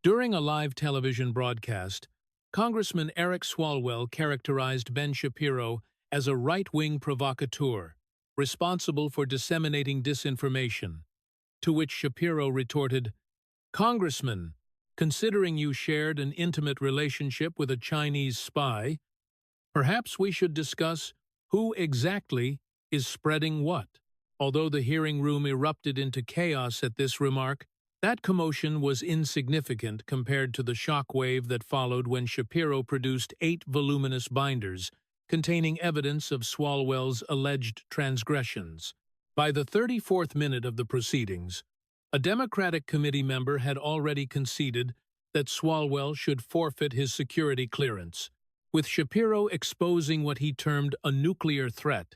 During a live television broadcast, Congressman Eric Swalwell characterized Ben Shapiro as a right-wing provocateur, responsible for disseminating disinformation, to which Shapiro retorted, "Congressman, considering you shared an intimate relationship with a Chinese spy, perhaps we should discuss who exactly is spreading what." Although the hearing room erupted into chaos at this remark, that commotion was insignificant compared to the shockwave that followed when Shapiro produced 8 voluminous binders containing evidence of Swalwell's alleged transgressions. By the 34th minute of the proceedings, a Democratic committee member had already conceded that Swalwell should forfeit his security clearance, with Shapiro exposing what he termed a nuclear threat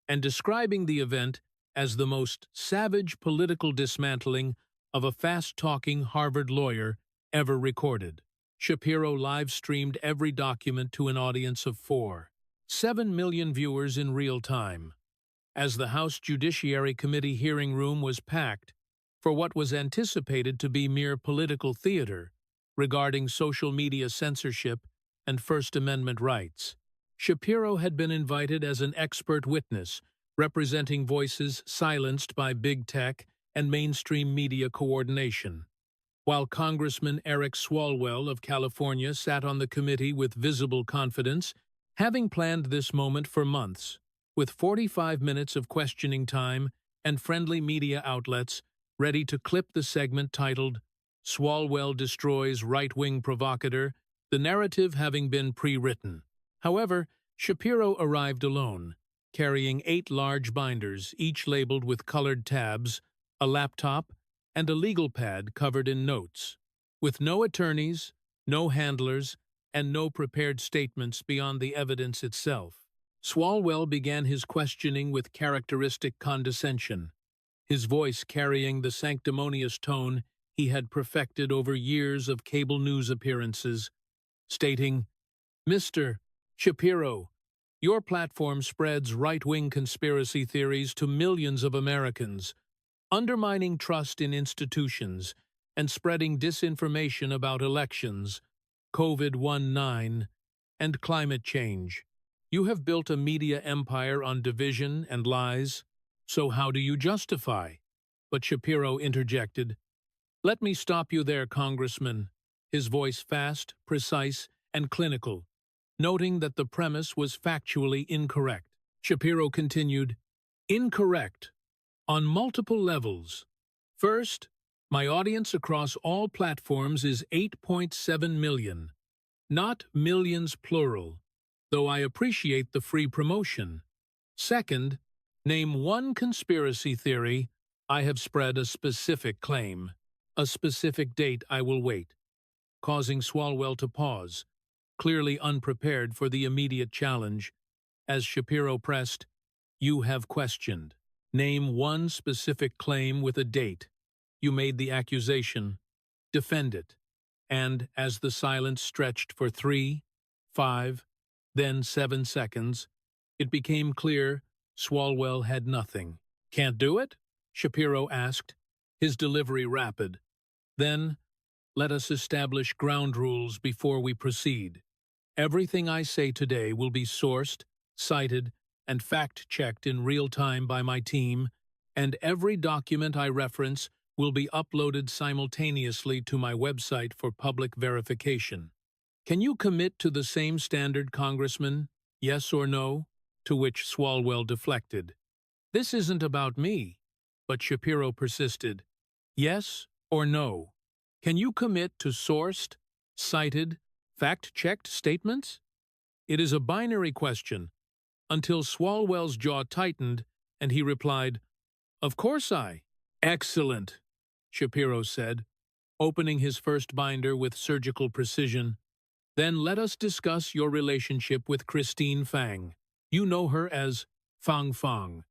and describing the event as the most savage political dismantling of a fast-talking Harvard lawyer ever recorded. Shapiro live-streamed every document to an audience of 7 million viewers in real time, as the House Judiciary Committee hearing room was packed for what was anticipated to be mere political theater regarding social media censorship and First Amendment rights. Shapiro had been invited as an expert witness, representing voices silenced by big tech and mainstream media coordination. While Congressman Eric Swalwell of California sat on the committee with visible confidence, having planned this moment for months, with 45 minutes of questioning time and friendly media outlets ready to clip the segment titled "Swalwell Destroys Right-Wing Provocateur," the narrative having been pre-written. However, Shapiro arrived alone, carrying 8 large binders, each labeled with colored tabs, a laptop, and a legal pad covered in notes. With no attorneys, no handlers, and no prepared statements beyond the evidence itself, Swalwell began his questioning with characteristic condescension, his voice carrying the sanctimonious tone he had perfected over years of cable news appearances, stating, "Mr. Shapiro, your platform spreads right-wing conspiracy theories to millions of Americans, undermining trust in institutions and spreading disinformation about elections, COVID-19, and climate change. You have built a media empire on division and lies, so how do you justify?" But Shapiro interjected, "Let me stop you there, Congressman," his voice fast, precise, and clinical, noting that the premise was factually incorrect. Shapiro continued, "Incorrect on multiple levels. First, my audience across all platforms is 8.7 million, not millions plural, though I appreciate the free promotion. Second, name one conspiracy theory I have spread a specific claim. A specific date I will wait," causing Swalwell to pause, clearly unprepared for the immediate challenge, as Shapiro pressed, "You have questioned. Name one specific claim with a date. You made the accusation. Defend it." And as the silence stretched for 3, 5, then 7 seconds, it became clear Swalwell had nothing. "Can't do it?" Shapiro asked, his delivery rapid. "Then, let us establish ground rules before we proceed. Everything I say today will be sourced, cited, and fact-checked in real time by my team, and every document I reference will be uploaded simultaneously to my website for public verification. Can you commit to the same standard, Congressman? Yes or no?" To which Swalwell deflected, "This isn't about me." But Shapiro persisted, "Yes or no? Can you commit to sourced, cited, fact-checked statements?" It is a binary question, until Swalwell's jaw tightened and he replied, "Of course I." "Excellent," Shapiro said, opening his first binder with surgical precision. "Then let us discuss your relationship with Christine Fang. You know her as Fang Fang.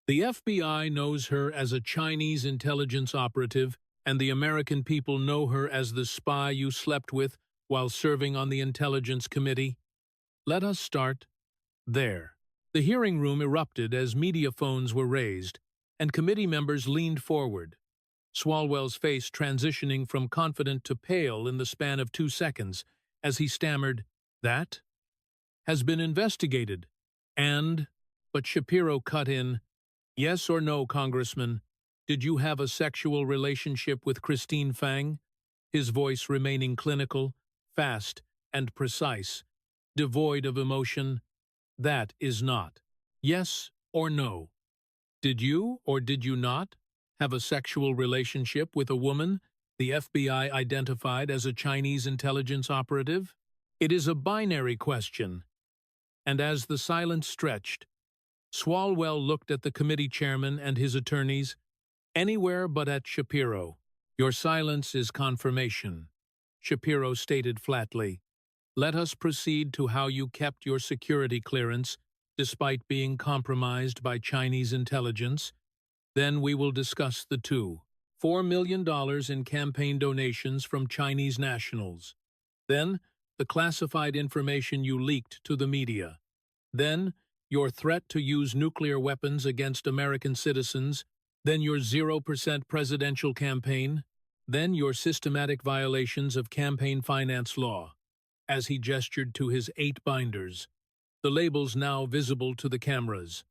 The FBI knows her as a Chinese intelligence operative, and the American people know her as the spy you slept with while serving on the Intelligence Committee. Let us start there." The hearing room erupted as media phones were raised, and committee members leaned forward, Swalwell's face transitioning from confident to pale in the span of 2 seconds, as he stammered, "That has been investigated. And," but Shapiro cut in, "Yes or no, Congressman, did you have a sexual relationship with Christine Fang?" His voice remaining clinical, fast, and precise, devoid of emotion. "That is not. Yes or no. Did you or did you not have a sexual relationship with a woman the FBI identified as a Chinese intelligence operative?" It is a binary question. And as the silence stretched, Swalwell looked at the committee chairman and his attorneys, anywhere but at Shapiro. "Your silence is confirmation," Shapiro stated flatly. "Let us proceed to how you kept your security clearance despite being compromised by Chinese intelligence. Then we will discuss the $4 million in campaign donations from Chinese nationals. Then, the classified information you leaked to the media. Then, your threat to use nuclear weapons against American citizens. Then your 0% presidential campaign. Then your systematic violations of campaign finance law." As he gestured to his 8 binders, the labels now visible to the cameras.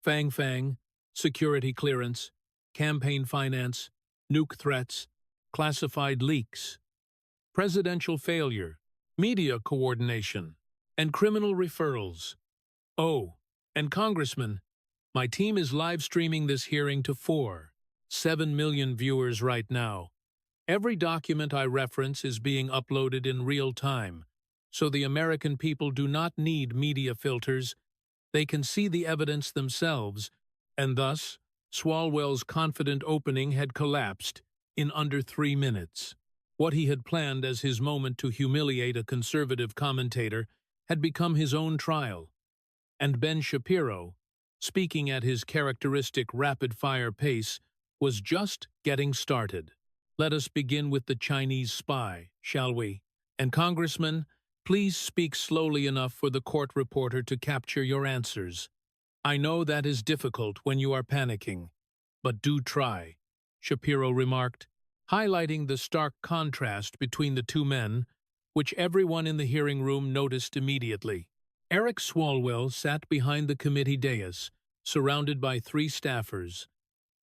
Fang Fang, security clearance, campaign finance, nuke threats, classified leaks, presidential failure, media coordination, and criminal referrals. Oh, and Congressman, my team is live streaming this hearing to 7 million viewers right now. Every document I reference is being uploaded in real time, so the American people do not need media filters. They can see the evidence themselves, and thus, Swalwell's confident opening had collapsed in under 3 minutes. What he had planned as his moment to humiliate a conservative commentator had become his own trial. And Ben Shapiro, speaking at his characteristic rapid-fire pace, was just getting started. "Let us begin with the Chinese spy, shall we? And Congressman, please speak slowly enough for the court reporter to capture your answers. I know that is difficult when you are panicking, but do try," Shapiro remarked, highlighting the stark contrast between the 2 men, which everyone in the hearing room noticed immediately. Eric Swalwell sat behind the committee dais, surrounded by 3 staffers,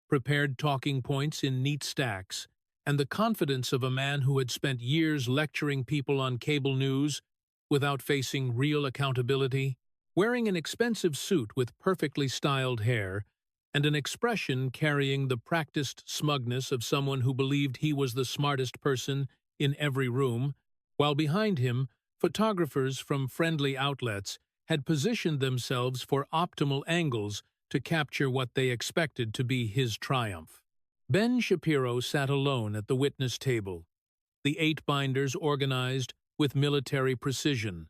prepared talking points in neat stacks, and the confidence of a man who had spent years lecturing people on cable news without facing real accountability. Wearing an expensive suit with perfectly styled hair and an expression carrying the practiced smugness of someone who believed he was the smartest person in every room, while behind him, photographers from friendly outlets had positioned themselves for optimal angles to capture what they expected to be his triumph. Ben Shapiro sat alone at the witness table, the 8 binders organized with military precision,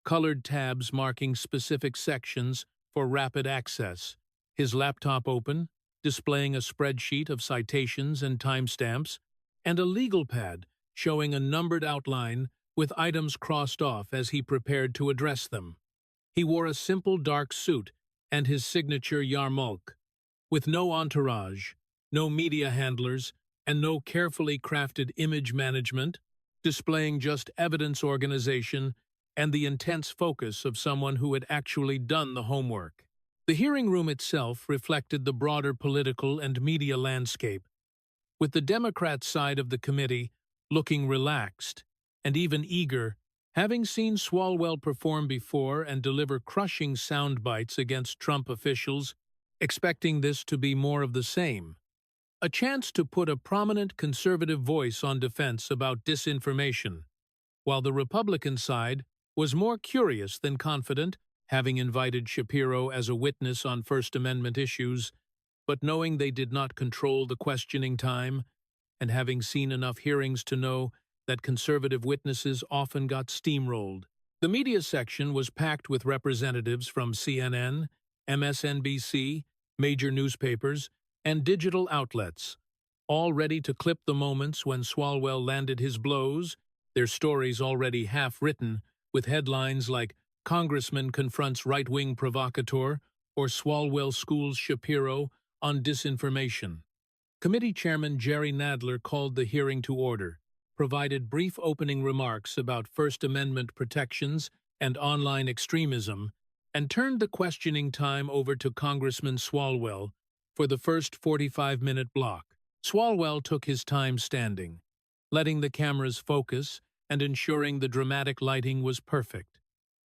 colored tabs marking specific sections for rapid access, his laptop open, displaying a spreadsheet of citations and timestamps, and a legal pad showing a numbered outline with items crossed off as he prepared to address them. He wore a simple dark suit and his signature yarmulke, with no entourage, no media handlers, and no carefully crafted image management, displaying just evidence organization and the intense focus of someone who had actually done the homework. The hearing room itself reflected the broader political and media landscape, with the Democrat side of the committee looking relaxed and even eager, having seen Swalwell perform before and deliver crushing sound bites against Trump officials, expecting this to be more of the same. A chance to put a prominent conservative voice on defense about disinformation, while the Republican side was more curious than confident, having invited Shapiro as a witness on First Amendment issues, but knowing they did not control the questioning time, and having seen enough hearings to know that conservative witnesses often got steamrolled. The media section was packed with representatives from CNN, MSNBC, major newspapers, and digital outlets, all ready to clip the moments when Swalwell landed his blows, their stories already half-written, with headlines like "Congressman Confronts Right-Wing Provocateur" or "Swalwell Schools Shapiro on Disinformation." Committee Chairman Jerry Nadler called the hearing to order, provided brief opening remarks about First Amendment protections and online extremism, and turned the questioning time over to Congressman Swalwell for the first 45-minute block. Swalwell took his time standing, letting the cameras focus and ensuring the dramatic lighting was perfect,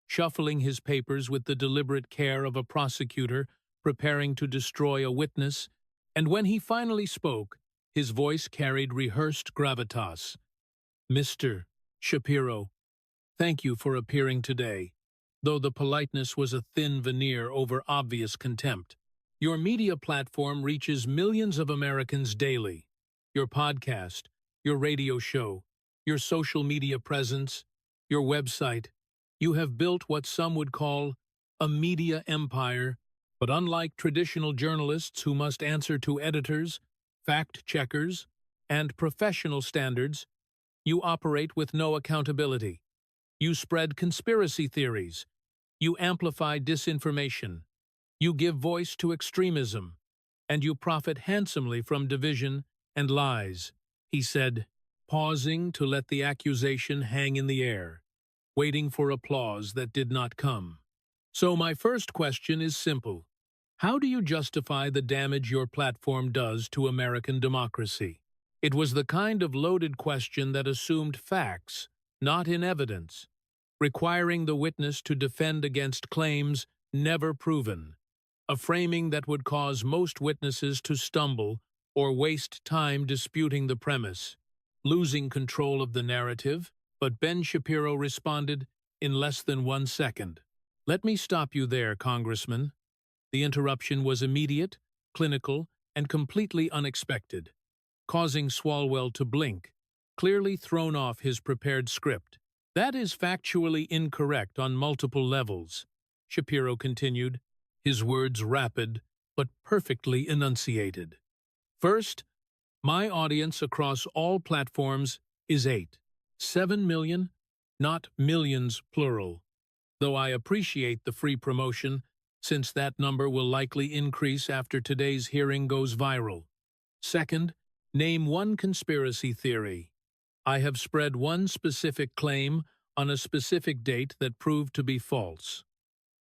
shuffling his papers with the deliberate care of a prosecutor preparing to destroy a witness, and when he finally spoke, his voice carried rehearsed gravitas. Mr. Shapiro, thank you for appearing today, though the politeness was a thin veneer over obvious contempt. Your media platform reaches millions of Americans daily. Your podcast, your radio show, your social media presence, your website. You have built what some would call a media empire, but unlike traditional journalists who must answer to editors, fact-checkers, and professional standards, you operate with no accountability. You spread conspiracy theories. You amplify disinformation. You give voice to extremism. And you profit handsomely from division and lies, he said, pausing to let the accusation hang in the air, waiting for applause that did not come. So my first question is simple. How do you justify the damage your platform does to American democracy? It was the kind of loaded question that assumed facts, not in evidence, requiring the witness to defend against claims never proven, a framing that would cause most witnesses to stumble or waste time disputing the premise, losing control of the narrative. But Ben Shapiro responded in less than 1 second. Let me stop you there, Congressman. The interruption was immediate, clinical, and completely unexpected, causing Swalwell to blink, clearly thrown off his prepared script. That is factually incorrect on multiple levels, Shapiro continued, his words rapid but perfectly enunciated. First, my audience across all platforms is 7 million, not millions plural, though I appreciate the free promotion, since that number will likely increase after today's hearing goes viral. Second, name one conspiracy theory. I have spread one specific claim on a specific date that proved to be false.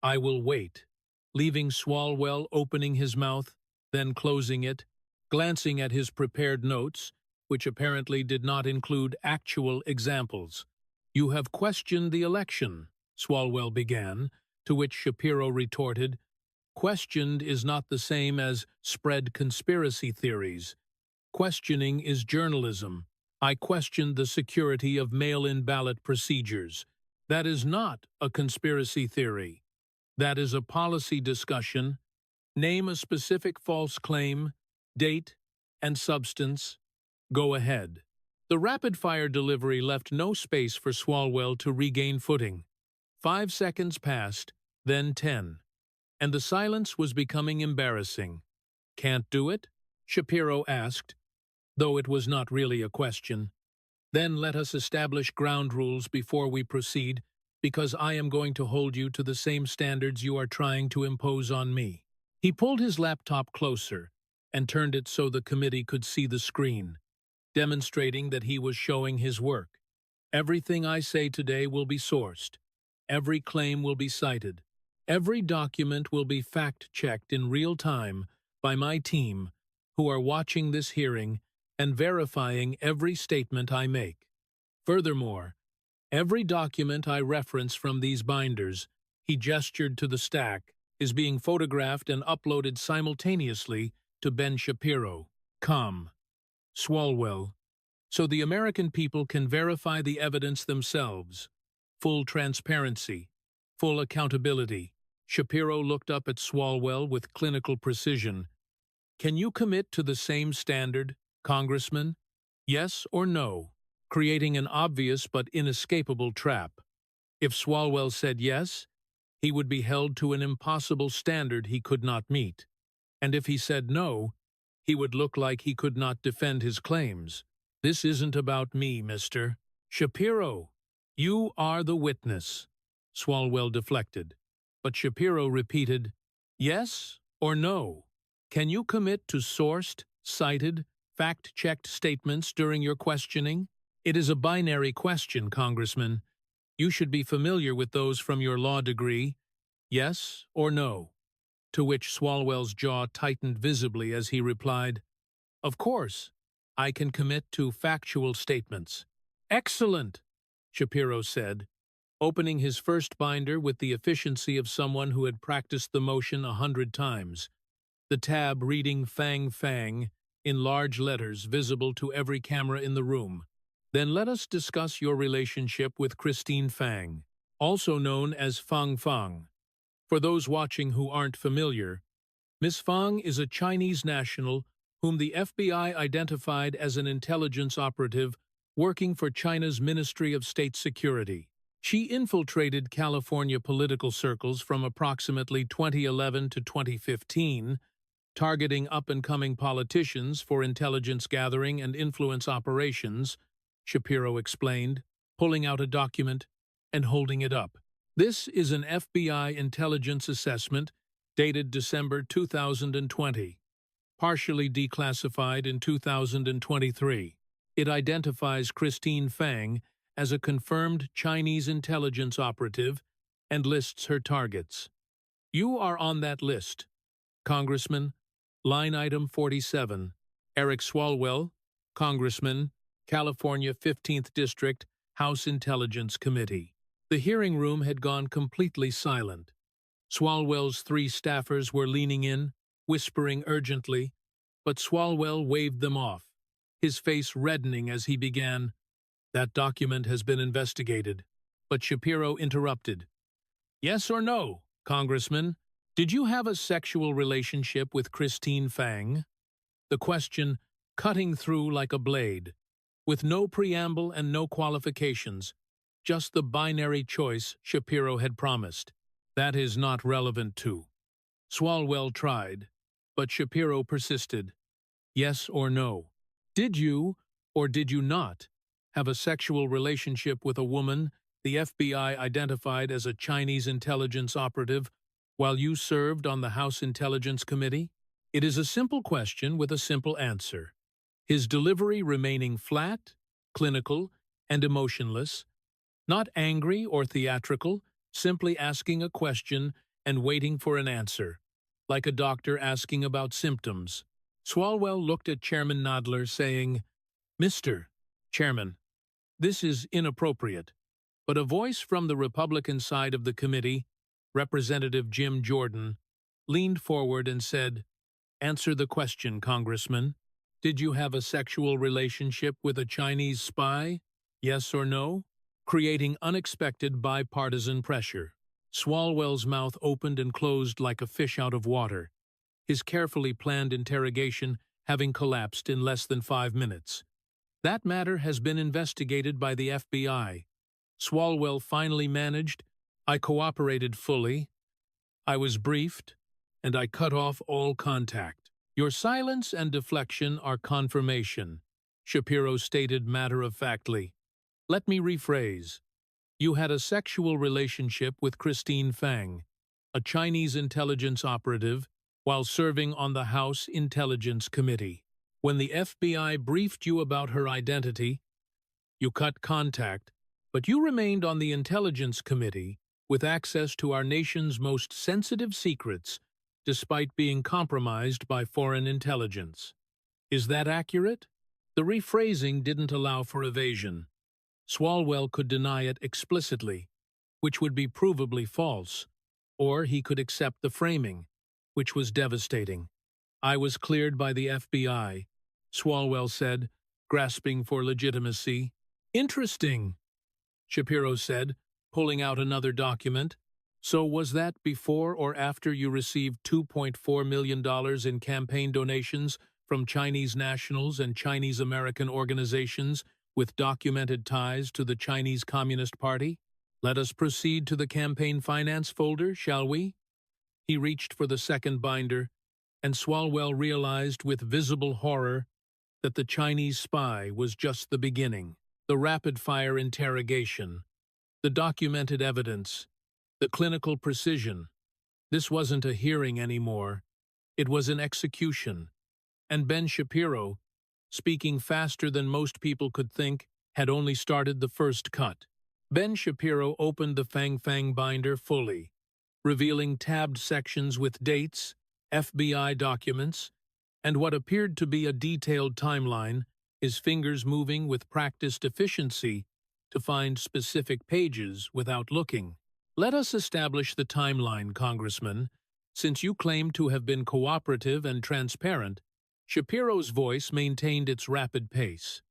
I will wait, leaving Swalwell opening his mouth, then closing it, glancing at his prepared notes, which apparently did not include actual examples. You have questioned the election, Swalwell began, to which Shapiro retorted, questioned is not the same as spread conspiracy theories. Questioning is journalism. I questioned the security of mail-in ballot procedures. That is not a conspiracy theory. That is a policy discussion. Name a specific false claim, date, and substance. Go ahead. The rapid-fire delivery left no space for Swalwell to regain footing. 5 seconds passed, then 10, and the silence was becoming embarrassing. Can't do it? Shapiro asked, though it was not really a question. Then let us establish ground rules before we proceed, because I am going to hold you to the same standards you are trying to impose on me. He pulled his laptop closer and turned it so the committee could see the screen, demonstrating that he was showing his work. Everything I say today will be sourced. Every claim will be cited. Every document will be fact-checked in real time by my team, who are watching this hearing and verifying every statement I make. Furthermore, every document I reference from these binders, he gestured to the stack, is being photographed and uploaded simultaneously to Ben Shapiro, Swalwell, so the American people can verify the evidence themselves. Full transparency, full accountability. Shapiro looked up at Swalwell with clinical precision. Can you commit to the same standard, Congressman? Yes or no? Creating an obvious but inescapable trap. If Swalwell said yes, he would be held to an impossible standard he could not meet. And if he said no, he would look like he could not defend his claims. This isn't about me, Mr. Shapiro. You are the witness. Swalwell deflected, but Shapiro repeated, yes or no? Can you commit to sourced, cited, fact-checked statements during your questioning? It is a binary question, Congressman. You should be familiar with those from your law degree, yes or no. To which Swalwell's jaw tightened visibly as he replied, "Of course, I can commit to factual statements." "Excellent," Shapiro said, opening his first binder with the efficiency of someone who had practiced the motion 100 times, the tab reading "Fang Fang" in large letters visible to every camera in the room. "Then let us discuss your relationship with Christine Fang, also known as Fang Fang. For those watching who aren't familiar, Ms. Fang is a Chinese national whom the FBI identified as an intelligence operative working for China's Ministry of State Security. She infiltrated California political circles from approximately 2011 to 2015, targeting up-and-coming politicians for intelligence gathering and influence operations," Shapiro explained, pulling out a document and holding it up. "This is an FBI intelligence assessment dated December 2020, partially declassified in 2023. It identifies Christine Fang as a confirmed Chinese intelligence operative and lists her targets. You are on that list, Congressman. Line item 47, Eric Swalwell, Congressman, California 15th District, House Intelligence Committee." The hearing room had gone completely silent. Swalwell's 3 staffers were leaning in, whispering urgently, but Swalwell waved them off, his face reddening as he began, "That document has been investigated." But Shapiro interrupted. "Yes or no, Congressman? Did you have a sexual relationship with Christine Fang?" The question cutting through like a blade, with no preamble and no qualifications, just the binary choice Shapiro had promised. "That is not relevant to." Swalwell tried, but Shapiro persisted. "Yes or no? Did you, or did you not, have a sexual relationship with a woman the FBI identified as a Chinese intelligence operative while you served on the House Intelligence Committee?" It is a simple question with a simple answer, his delivery remaining flat, clinical, and emotionless, not angry or theatrical, simply asking a question and waiting for an answer, like a doctor asking about symptoms. Swalwell looked at Chairman Nadler, saying, "Mr. Chairman, this is inappropriate." But a voice from the Republican side of the committee, Representative Jim Jordan, leaned forward and said, "Answer the question, Congressman. Did you have a sexual relationship with a Chinese spy? Yes or no?" Creating unexpected bipartisan pressure. Swalwell's mouth opened and closed like a fish out of water, his carefully planned interrogation having collapsed in less than 5 minutes. "That matter has been investigated by the FBI. Swalwell finally managed. "I cooperated fully. I was briefed, and I cut off all contact." "Your silence and deflection are confirmation," Shapiro stated matter-of-factly. "Let me rephrase. You had a sexual relationship with Christine Fang, a Chinese intelligence operative, while serving on the House Intelligence Committee. When the FBI briefed you about her identity, you cut contact, but you remained on the Intelligence Committee with access to our nation's most sensitive secrets, despite being compromised by foreign intelligence. Is that accurate?" The rephrasing didn't allow for evasion. Swalwell could deny it explicitly, which would be provably false, or he could accept the framing, which was devastating. "I was cleared by the FBI," Swalwell said, grasping for legitimacy. "Interesting," Shapiro said, pulling out another document. "So was that before or after you received $2.4 million in campaign donations from Chinese nationals and Chinese-American organizations with documented ties to the Chinese Communist Party? Let us proceed to the campaign finance folder, shall we?" He reached for the second binder, and Swalwell realized with visible horror that the Chinese spy was just the beginning. The rapid-fire interrogation, the documented evidence, the clinical precision. This wasn't a hearing anymore. It was an execution. And Ben Shapiro, speaking faster than most people could think, had only started the first cut. Ben Shapiro opened the Fang binder fully, revealing tabbed sections with dates, FBI documents, and what appeared to be a detailed timeline, his fingers moving with practiced efficiency to find specific pages without looking. Let us establish the timeline, Congressman. Since you claim to have been cooperative and transparent, Shapiro's voice maintained its rapid pace.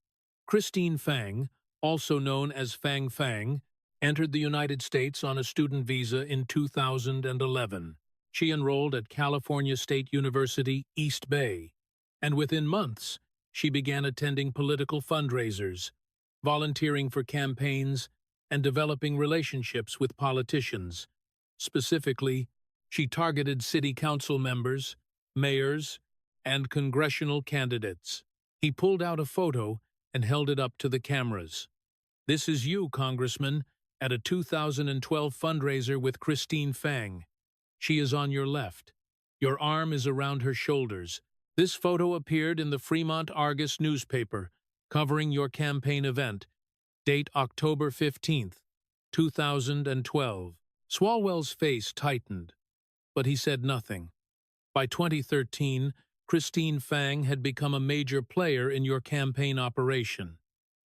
Christine Fang, also known as Fang, entered the United States on a student visa in 2011. She enrolled at California State University, East Bay, and within months, she began attending political fundraisers, volunteering for campaigns, and developing relationships with politicians. Specifically, she targeted city council members, mayors, and congressional candidates. He pulled out a photo and held it up to the cameras. This is you, Congressman, at a 2012 fundraiser with Christine Fang. She is on your left. Your arm is around her shoulders. This photo appeared in the Fremont Argus newspaper, covering your campaign event. Date October 15th, 2012. Swalwell's face tightened, but he said nothing. By 2013, Christine Fang had become a major player in your campaign operation.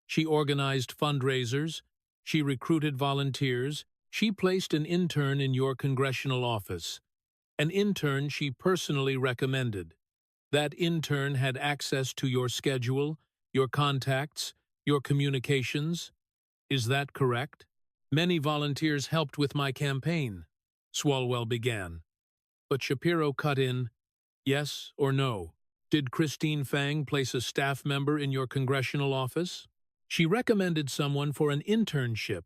She organized fundraisers, she recruited volunteers, she placed an intern in your congressional office, an intern she personally recommended. That intern had access to your schedule, your contacts, your communications. Is that correct? Many volunteers helped with my campaign, Swalwell began. But Shapiro cut in, yes or no. Did Christine Fang place a staff member in your congressional office? She recommended someone for an internship.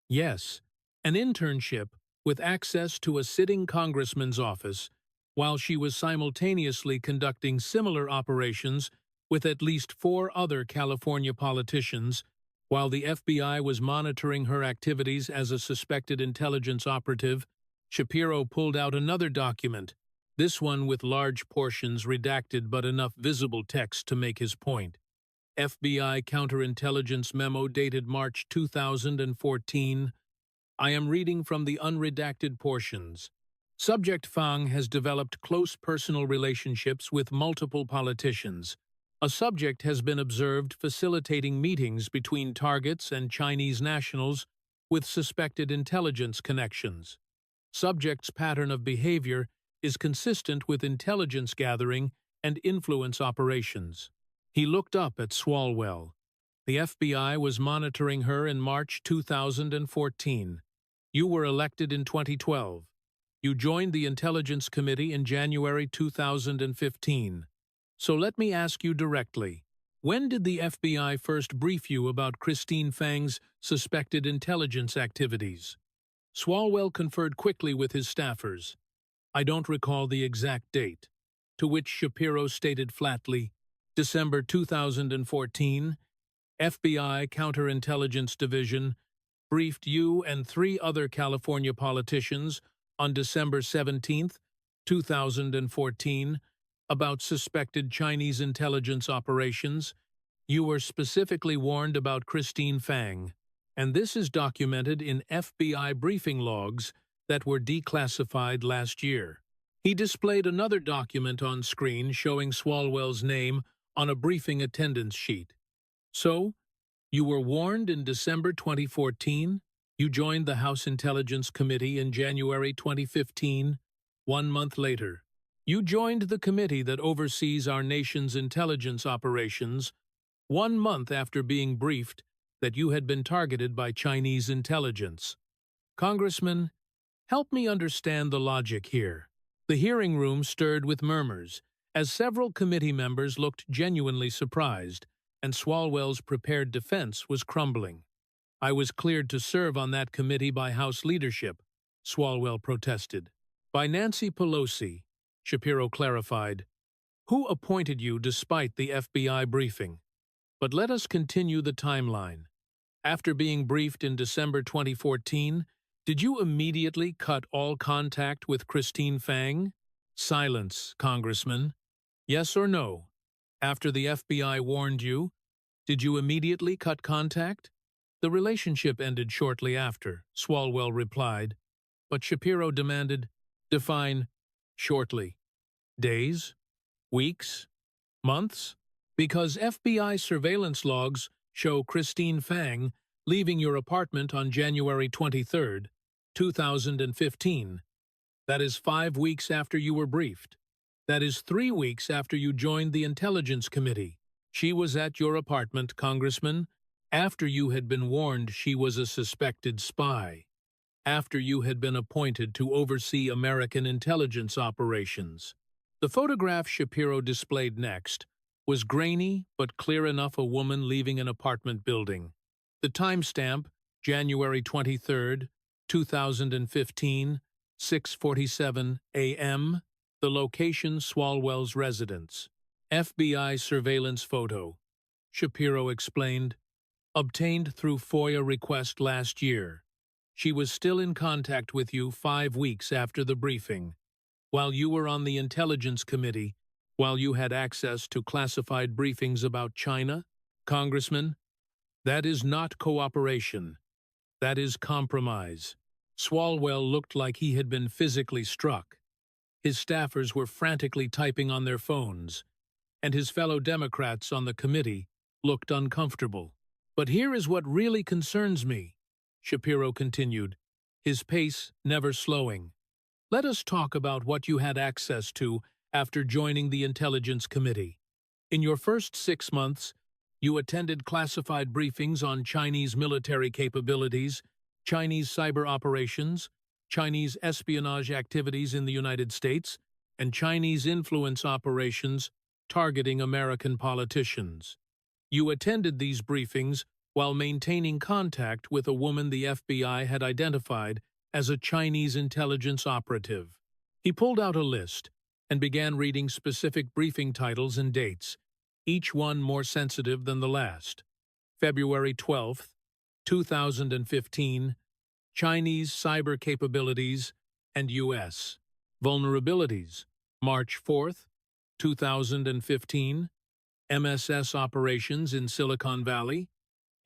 Yes, an internship with access to a sitting congressman's office, while she was simultaneously conducting similar operations with at least 4 other California politicians, while the FBI was monitoring her activities as a suspected intelligence operative. Shapiro pulled out another document, this one with large portions redacted but enough visible text to make his point. FBI counterintelligence memo dated March 2014. I am reading from the unredacted portions. Subject Fang has developed close personal relationships with multiple politicians. A subject has been observed facilitating meetings between targets and Chinese nationals with suspected intelligence connections. Subject's pattern of behavior is consistent with intelligence gathering and influence operations. He looked up at Swalwell. The FBI was monitoring her in March 2014. You were elected in 2012. You joined the Intelligence Committee in January 2015. So let me ask you directly, when did the FBI first brief you about Christine Fang's suspected intelligence activities? Swalwell conferred quickly with his staffers. I don't recall the exact date, to which Shapiro stated flatly, December 2014, FBI Counterintelligence Division briefed you and 3 other California politicians on December 17, 2014, about suspected Chinese intelligence operations. You were specifically warned about Christine Fang, and this is documented in FBI briefing logs that were declassified last year. He displayed another document on screen showing Swalwell's name on a briefing attendance sheet. So, you were warned in December 2014, you joined the House Intelligence Committee in January 2015, 1 month later. You joined the committee that oversees our nation's intelligence operations 1 month after being briefed that you had been targeted by Chinese intelligence. Congressman, help me understand the logic here. The hearing room stirred with murmurs, as several committee members looked genuinely surprised, and Swalwell's prepared defense was crumbling. I was cleared to serve on that committee by House leadership, Swalwell protested. By Nancy Pelosi, Shapiro clarified. Who appointed you despite the FBI briefing? But let us continue the timeline. After being briefed in December 2014, did you immediately cut all contact with Christine Fang? Silence, Congressman. Yes or no? After the FBI warned you, did you immediately cut contact? The relationship ended shortly after, Swalwell replied, but Shapiro demanded, define shortly. Days? Weeks? Months? Because FBI surveillance logs show Christine Fang leaving your apartment on January 23, 2015. That is 5 weeks after you were briefed. That is 3 weeks after you joined the Intelligence Committee. She was at your apartment, Congressman, after you had been warned she was a suspected spy, after you had been appointed to oversee American intelligence operations. The photograph Shapiro displayed next was grainy but clear enough a woman leaving an apartment building. The timestamp, January 23, 2015, 6:47 a.m., the location Swalwell's residence. FBI surveillance photo. Shapiro explained, obtained through FOIA request last year. She was still in contact with you 5 weeks after the briefing, while you were on the Intelligence Committee, while you had access to classified briefings about China. Congressman, that is not cooperation. That is compromise. Swalwell looked like he had been physically struck. His staffers were frantically typing on their phones, and his fellow Democrats on the committee looked uncomfortable. But here is what really concerns me, Shapiro continued, his pace never slowing. Let us talk about what you had access to after joining the Intelligence Committee. In your first 6 months, you attended classified briefings on Chinese military capabilities, Chinese cyber operations, Chinese espionage activities in the United States, and Chinese influence operations targeting American politicians. You attended these briefings while maintaining contact with a woman the FBI had identified as a Chinese intelligence operative. He pulled out a list and began reading specific briefing titles and dates, each one more sensitive than the last. February 12, 2015, Chinese cyber capabilities and U.S. vulnerabilities. March 4, 2015, MSS operations in Silicon Valley.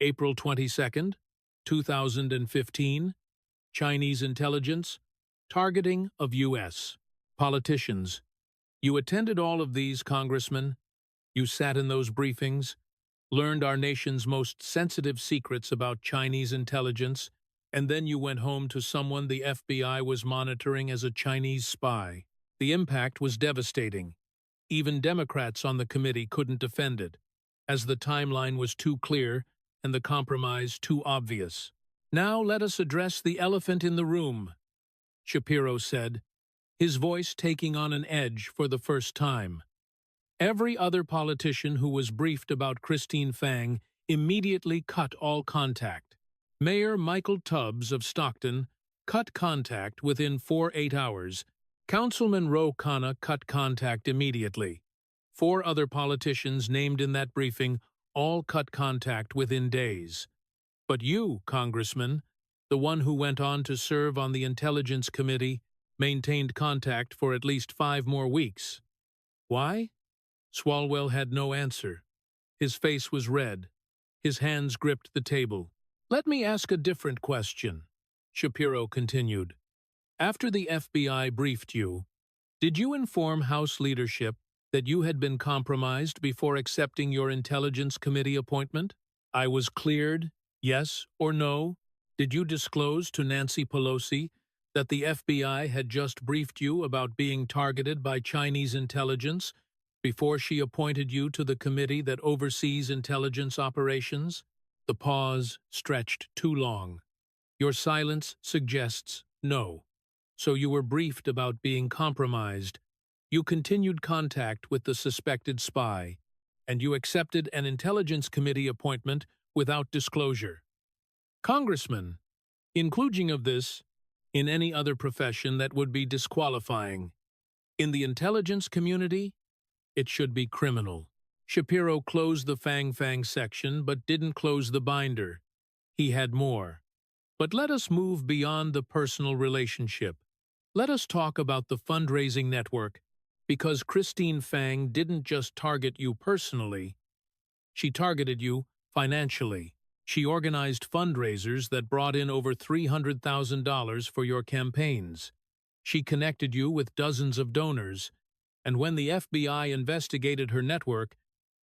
April 22, 2015, Chinese intelligence, targeting of U.S. politicians. You attended all of these, Congressman. You sat in those briefings, learned our nation's most sensitive secrets about Chinese intelligence, and then you went home to someone the FBI was monitoring as a Chinese spy. The impact was devastating. Even Democrats on the committee couldn't defend it, as the timeline was too clear and the compromise too obvious. Now let us address the elephant in the room, Shapiro said, his voice taking on an edge for the first time. Every other politician who was briefed about Christine Fang immediately cut all contact. Mayor Michael Tubbs of Stockton cut contact within 8 hours. Councilman Ro Khanna cut contact immediately. 4 other politicians named in that briefing all cut contact within days. But you, Congressman, the one who went on to serve on the Intelligence Committee, maintained contact for at least 5 more weeks. Why? Swalwell had no answer. His face was red. His hands gripped the table. Let me ask a different question, Shapiro continued. After the FBI briefed you, did you inform House leadership that you had been compromised before accepting your Intelligence Committee appointment? I was cleared, yes or no? Did you disclose to Nancy Pelosi that the FBI had just briefed you about being targeted by Chinese intelligence before she appointed you to the committee that oversees intelligence operations? The pause stretched too long. Your silence suggests no. So you were briefed about being compromised. You continued contact with the suspected spy, and you accepted an Intelligence Committee appointment without disclosure. Congressman, including of this, in any other profession that would be disqualifying. In the intelligence community, it should be criminal. Shapiro closed the Fang section but didn't close the binder. He had more. But let us move beyond the personal relationship. Let us talk about the fundraising network Because Christine Fang didn't just target you personally, she targeted you financially. She organized fundraisers that brought in over $300,000 for your campaigns. She connected you with dozens of donors, and when the FBI investigated her network,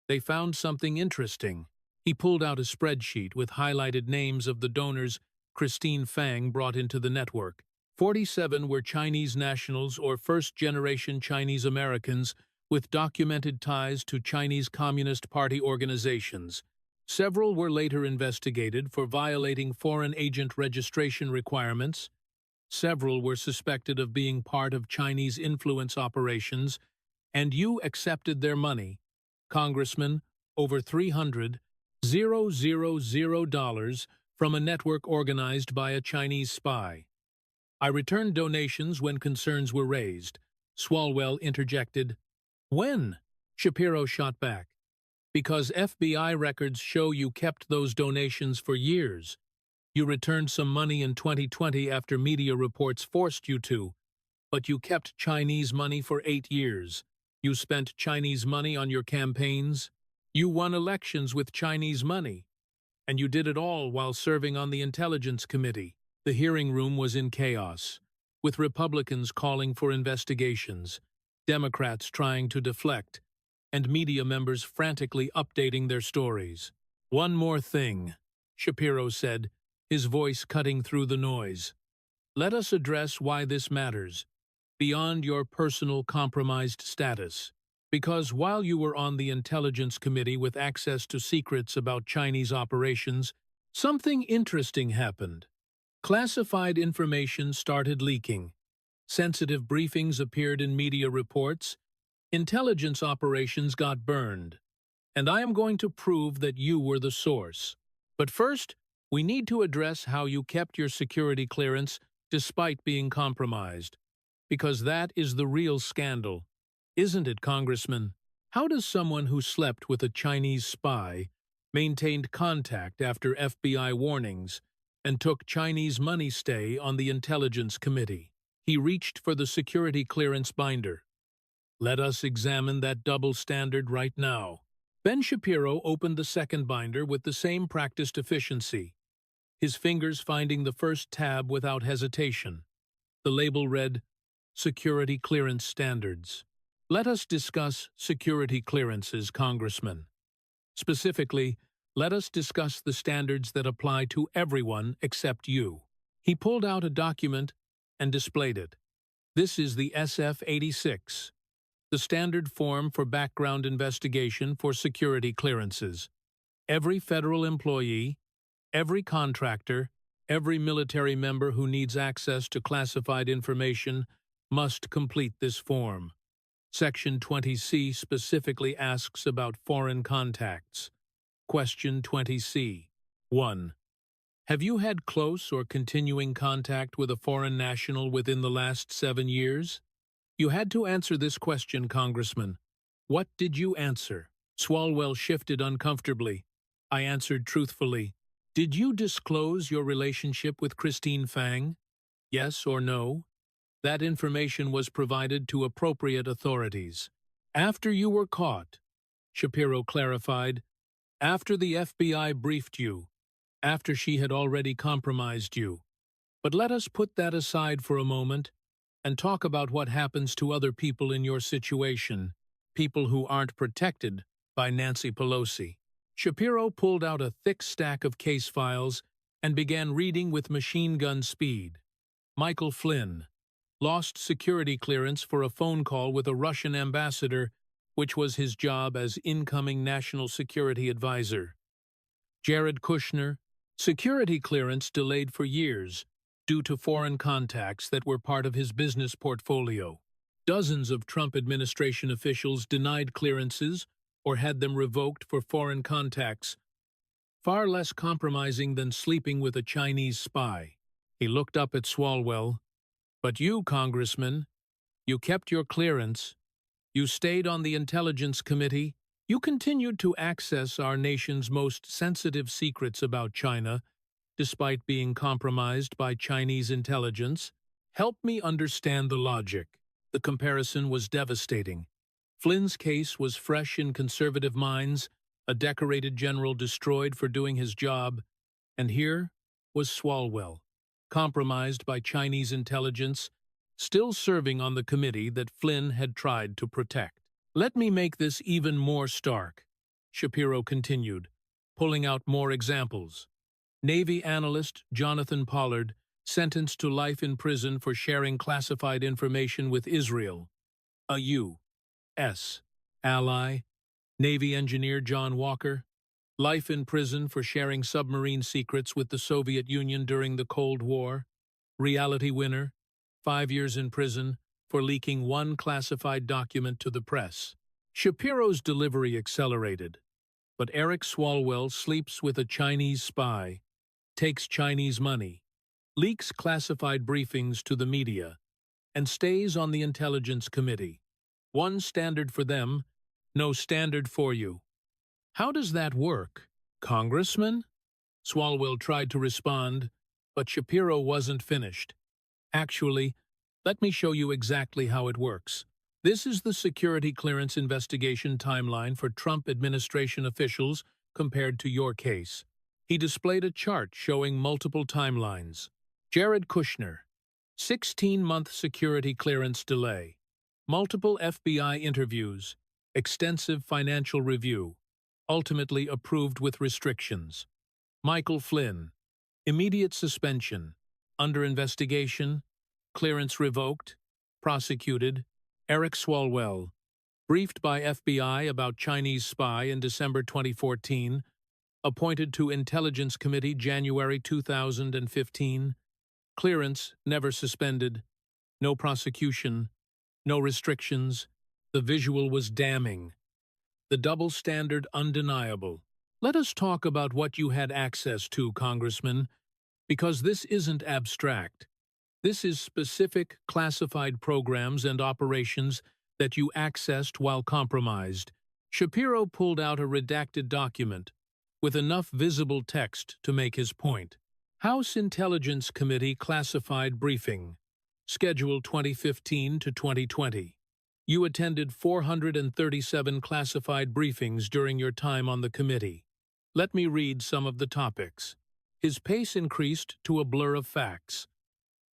they found something interesting. He pulled out a spreadsheet with highlighted names of the donors Christine Fang brought into the network. 47 were Chinese nationals or first-generation Chinese Americans with documented ties to Chinese Communist Party organizations. Several were later investigated for violating foreign agent registration requirements. Several were suspected of being part of Chinese influence operations, and you accepted their money. Congressman, over $300,000 from a network organized by a Chinese spy. I returned donations when concerns were raised. Swalwell interjected. When? Shapiro shot back. Because FBI records show you kept those donations for years. You returned some money in 2020 after media reports forced you to, but you kept Chinese money for 8 years. You spent Chinese money on your campaigns. You won elections with Chinese money. And you did it all while serving on the Intelligence Committee. The hearing room was in chaos, with Republicans calling for investigations, Democrats trying to deflect, and media members frantically updating their stories. One more thing, Shapiro said, his voice cutting through the noise. Let us address why this matters, beyond your personal compromised status. Because while you were on the Intelligence Committee with access to secrets about Chinese operations, something interesting happened. Classified information started leaking. Sensitive briefings appeared in media reports. Intelligence operations got burned. And I am going to prove that you were the source. But first, we need to address how you kept your security clearance despite being compromised. Because that is the real scandal. Isn't it, Congressman? How does someone who slept with a Chinese spy, maintained contact after FBI warnings, and took Chinese money stay on the Intelligence Committee? He reached for the security clearance binder. Let us examine that double standard right now. Ben Shapiro opened the second binder with the same practiced efficiency, his fingers finding the first tab without hesitation. The label read, Security Clearance Standards. Let us discuss security clearances, Congressman. Specifically, let us discuss the standards that apply to everyone except you. He pulled out a document and displayed it. This is the SF-86, the standard form for background investigation for security clearances. Every federal employee, every contractor, every military member who needs access to classified information must complete this form. Section 20C specifically asks about foreign contacts. Question 20C. 1. Have you had close or continuing contact with a foreign national within the last 7 years? You had to answer this question, Congressman. What did you answer? Swalwell shifted uncomfortably. I answered truthfully. Did you disclose your relationship with Christine Fang? Yes or no? That information was provided to appropriate authorities. After you were caught, Shapiro clarified, after the FBI briefed you, after she had already compromised you. But let us put that aside for a moment and talk about what happens to other people in your situation, people who aren't protected by Nancy Pelosi. Shapiro pulled out a thick stack of case files and began reading with machine gun speed. Michael Flynn lost security clearance for a phone call with a Russian ambassador, which was his job as incoming national security advisor. Jared Kushner, security clearance delayed for years due to foreign contacts that were part of his business portfolio. Dozens of Trump administration officials denied clearances or had them revoked for foreign contacts, far less compromising than sleeping with a Chinese spy. He looked up at Swalwell. But you, Congressman, you kept your clearance. You stayed on the Intelligence Committee. You continued to access our nation's most sensitive secrets about China, despite being compromised by Chinese intelligence. Help me understand the logic. The comparison was devastating. Flynn's case was fresh in conservative minds, a decorated general destroyed for doing his job, and here was Swalwell, compromised by Chinese intelligence, still serving on the committee that Flynn had tried to protect. Let me make this even more stark, Shapiro continued, pulling out more examples. Navy analyst Jonathan Pollard sentenced to life in prison for sharing classified information with Israel. A U.S. ally. Navy engineer John Walker, life in prison for sharing submarine secrets with the Soviet Union during the Cold War. Reality winner, 5 years in prison for leaking one classified document to the press. Shapiro's delivery accelerated, but Eric Swalwell sleeps with a Chinese spy, takes Chinese money, leaks classified briefings to the media, and stays on the Intelligence Committee. One standard for them, no standard for you. How does that work, Congressman? Swalwell tried to respond, but Shapiro wasn't finished. Actually, let me show you exactly how it works. This is the security clearance investigation timeline for Trump administration officials compared to your case. He displayed a chart showing multiple timelines. Jared Kushner, 16-month security clearance delay, multiple FBI interviews, extensive financial review, ultimately approved with restrictions. Michael Flynn, immediate suspension, under investigation, clearance revoked, prosecuted. Eric Swalwell, briefed by FBI about Chinese spy in December 2014, appointed to Intelligence Committee January 2015, clearance never suspended, no prosecution, no restrictions. The visual was damning. The double standard undeniable. Let us talk about what you had access to, Congressman, because this isn't abstract. This is specific classified programs and operations that you accessed while compromised. Shapiro pulled out a redacted document with enough visible text to make his point. House Intelligence Committee Classified Briefing, Schedule 2015 to 2020. You attended 437 classified briefings during your time on the committee. Let me read some of the topics. His pace increased to a blur of facts.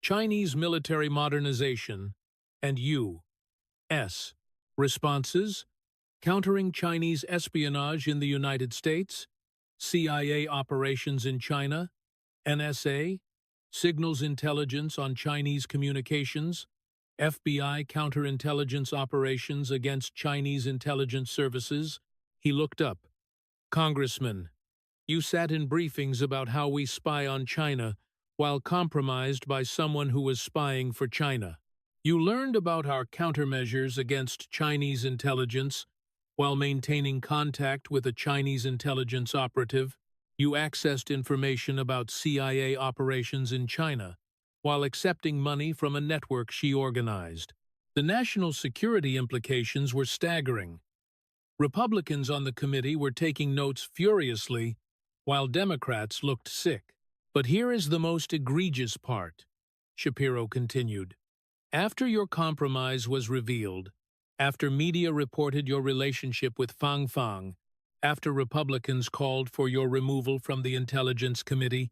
Chinese military modernization and U.S. responses, countering Chinese espionage in the United States, CIA operations in China, NSA, signals intelligence on Chinese communications, FBI counterintelligence operations against Chinese intelligence services. He looked up. Congressman, you sat in briefings about how we spy on China while compromised by someone who was spying for China. You learned about our countermeasures against Chinese intelligence while maintaining contact with a Chinese intelligence operative. You accessed information about CIA operations in China while accepting money from a network she organized. The national security implications were staggering. Republicans on the committee were taking notes furiously, while Democrats looked sick. But here is the most egregious part, Shapiro continued. After your compromise was revealed, after media reported your relationship with Fang Fang, after Republicans called for your removal from the Intelligence Committee,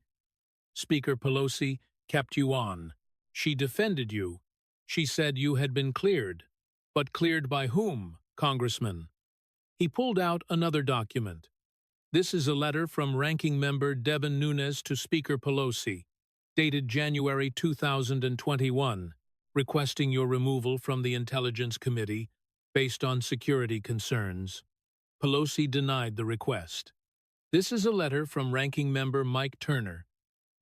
Speaker Pelosi kept you on. She defended you. She said you had been cleared. But cleared by whom, Congressman? He pulled out another document. This is a letter from Ranking Member Devin Nunes to Speaker Pelosi, dated January 2021, requesting your removal from the Intelligence Committee based on security concerns. Pelosi denied the request. This is a letter from Ranking Member Mike Turner,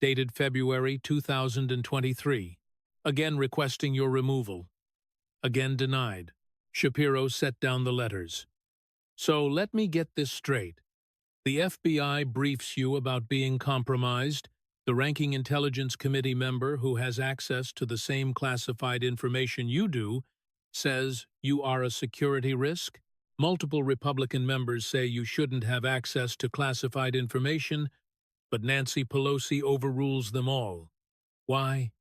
dated February 2023, again requesting your removal. Again denied. Shapiro set down the letters. So let me get this straight. The FBI briefs you about being compromised. The Ranking Intelligence Committee member who has access to the same classified information you do says you are a security risk. Multiple Republican members say you shouldn't have access to classified information, but Nancy Pelosi overrules them all. Why?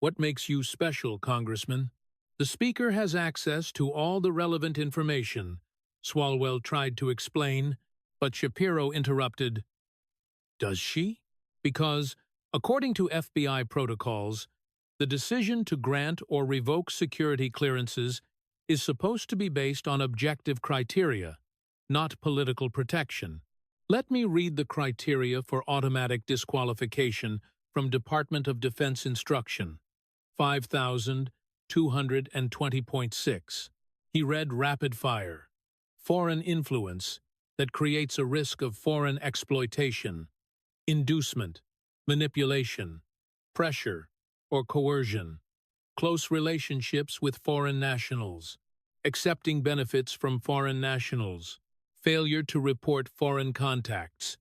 What makes you special, Congressman? The speaker has access to all the relevant information, Swalwell tried to explain, but Shapiro interrupted. Does she? Because, according to FBI protocols, the decision to grant or revoke security clearances is supposed to be based on objective criteria, not political protection. Let me read the criteria for automatic disqualification from Department of Defense Instruction 5220.6. He read rapid fire. Foreign influence that creates a risk of foreign exploitation, inducement, manipulation, pressure, or coercion, close relationships with foreign nationals, accepting benefits from foreign nationals, failure to report foreign contacts.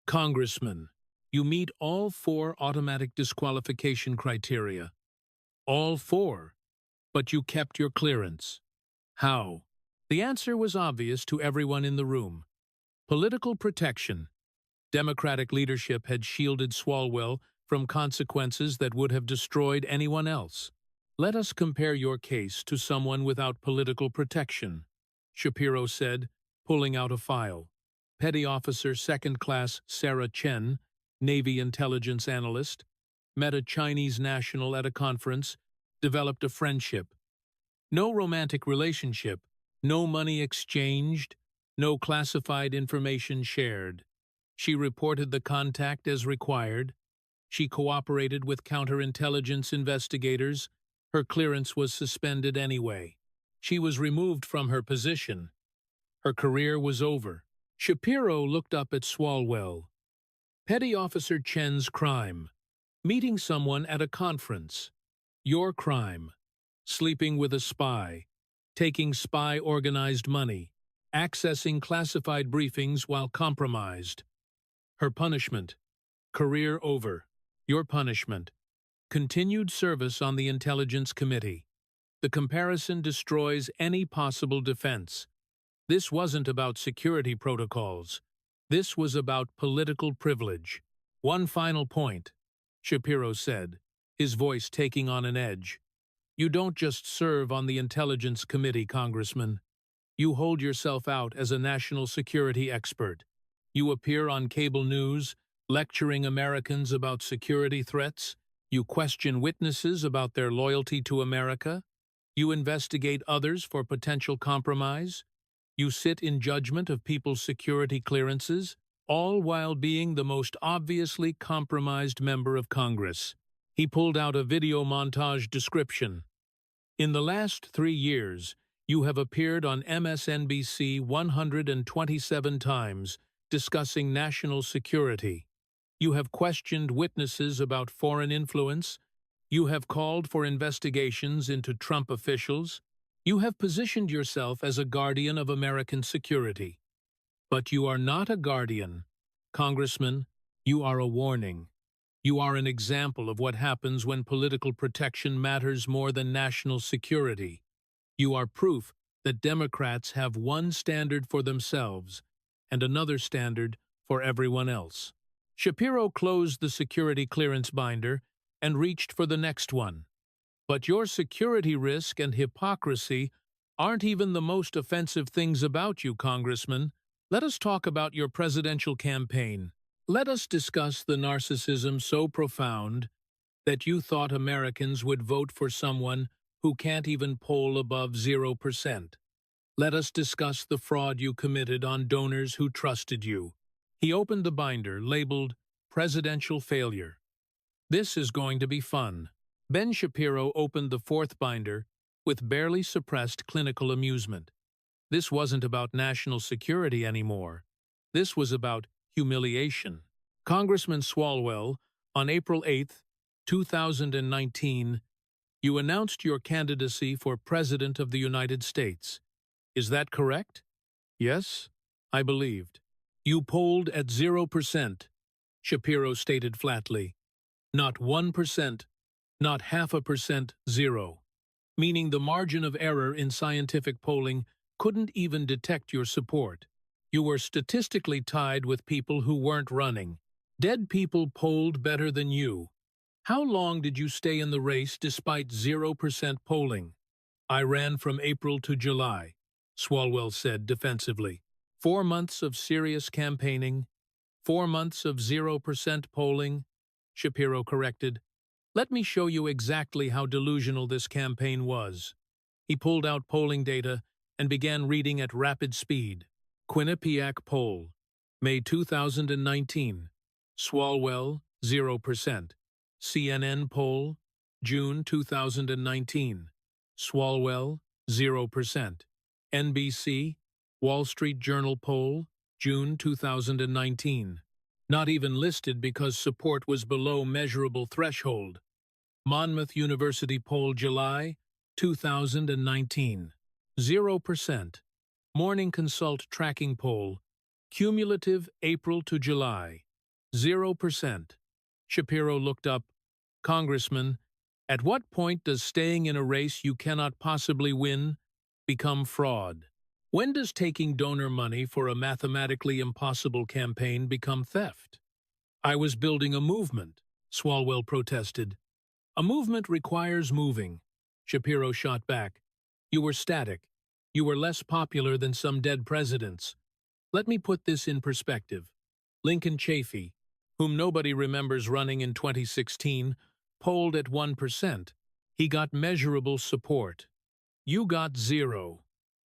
Congressman, you meet all 4 automatic disqualification criteria. All 4, but you kept your clearance. How? The answer was obvious to everyone in the room. Political protection. Democratic leadership had shielded Swalwell from consequences that would have destroyed anyone else. Let us compare your case to someone without political protection, Shapiro said, pulling out a file. Petty Officer Second Class Sarah Chen, Navy intelligence analyst, met a Chinese national at a conference, developed a friendship. No romantic relationship, no money exchanged, no classified information shared. She reported the contact as required. She cooperated with counterintelligence investigators. Her clearance was suspended anyway. She was removed from her position. Her career was over. Shapiro looked up at Swalwell. Petty Officer Chen's crime. Meeting someone at a conference. Your crime. Sleeping with a spy. Taking spy-organized money. Accessing classified briefings while compromised. Her punishment. Career over. Your punishment. Continued service on the Intelligence Committee. The comparison destroys any possible defense. This wasn't about security protocols. This was about political privilege. One final point, Shapiro said, his voice taking on an edge. You don't just serve on the Intelligence Committee, Congressman. You hold yourself out as a national security expert. You appear on cable news, lecturing Americans about security threats. You question witnesses about their loyalty to America. You investigate others for potential compromise. You sit in judgment of people's security clearances, all while being the most obviously compromised member of Congress. He pulled out a video montage description. In the last 3 years, you have appeared on MSNBC 127 times discussing national security. You have questioned witnesses about foreign influence. You have called for investigations into Trump officials. You have positioned yourself as a guardian of American security. But you are not a guardian. Congressman, you are a warning. You are an example of what happens when political protection matters more than national security. You are proof that Democrats have one standard for themselves and another standard for everyone else. Shapiro closed the security clearance binder and reached for the next one. But your security risk and hypocrisy aren't even the most offensive things about you, Congressman. Let us talk about your presidential campaign. Let us discuss the narcissism so profound that you thought Americans would vote for someone who can't even poll above 0%. Let us discuss the fraud you committed on donors who trusted you. He opened the binder, labeled Presidential Failure. This is going to be fun. Ben Shapiro opened the 4th binder with barely suppressed clinical amusement. This wasn't about national security anymore. This was about humiliation. Congressman Swalwell, on April 8, 2019, you announced your candidacy for President of the United States. Is that correct? Yes, I believed. You polled at 0%, Shapiro stated flatly. Not 1%, not 0.5%, 0. Meaning the margin of error in scientific polling couldn't even detect your support. You were statistically tied with people who weren't running. Dead people polled better than you. How long did you stay in the race despite 0% polling? I ran from April to July, Swalwell said defensively. 4 months of serious campaigning, 4 months of 0% polling, Shapiro corrected. Let me show you exactly how delusional this campaign was. He pulled out polling data and began reading at rapid speed. Quinnipiac poll, May 2019. Swalwell, 0%. CNN poll, June 2019. Swalwell, 0%. NBC, Wall Street Journal poll, June 2019. Not even listed because support was below measurable threshold. Monmouth University poll, July 2019. 0%. Morning Consult tracking poll, cumulative April to July. 0%. Shapiro looked up, Congressman, at what point does staying in a race you cannot possibly win become fraud? When does taking donor money for a mathematically impossible campaign become theft? I was building a movement, Swalwell protested. A movement requires moving, Shapiro shot back. You were static. You were less popular than some dead presidents. Let me put this in perspective. Lincoln Chafee, whom nobody remembers running in 2016, polled at 1%. He got measurable support. You got 0.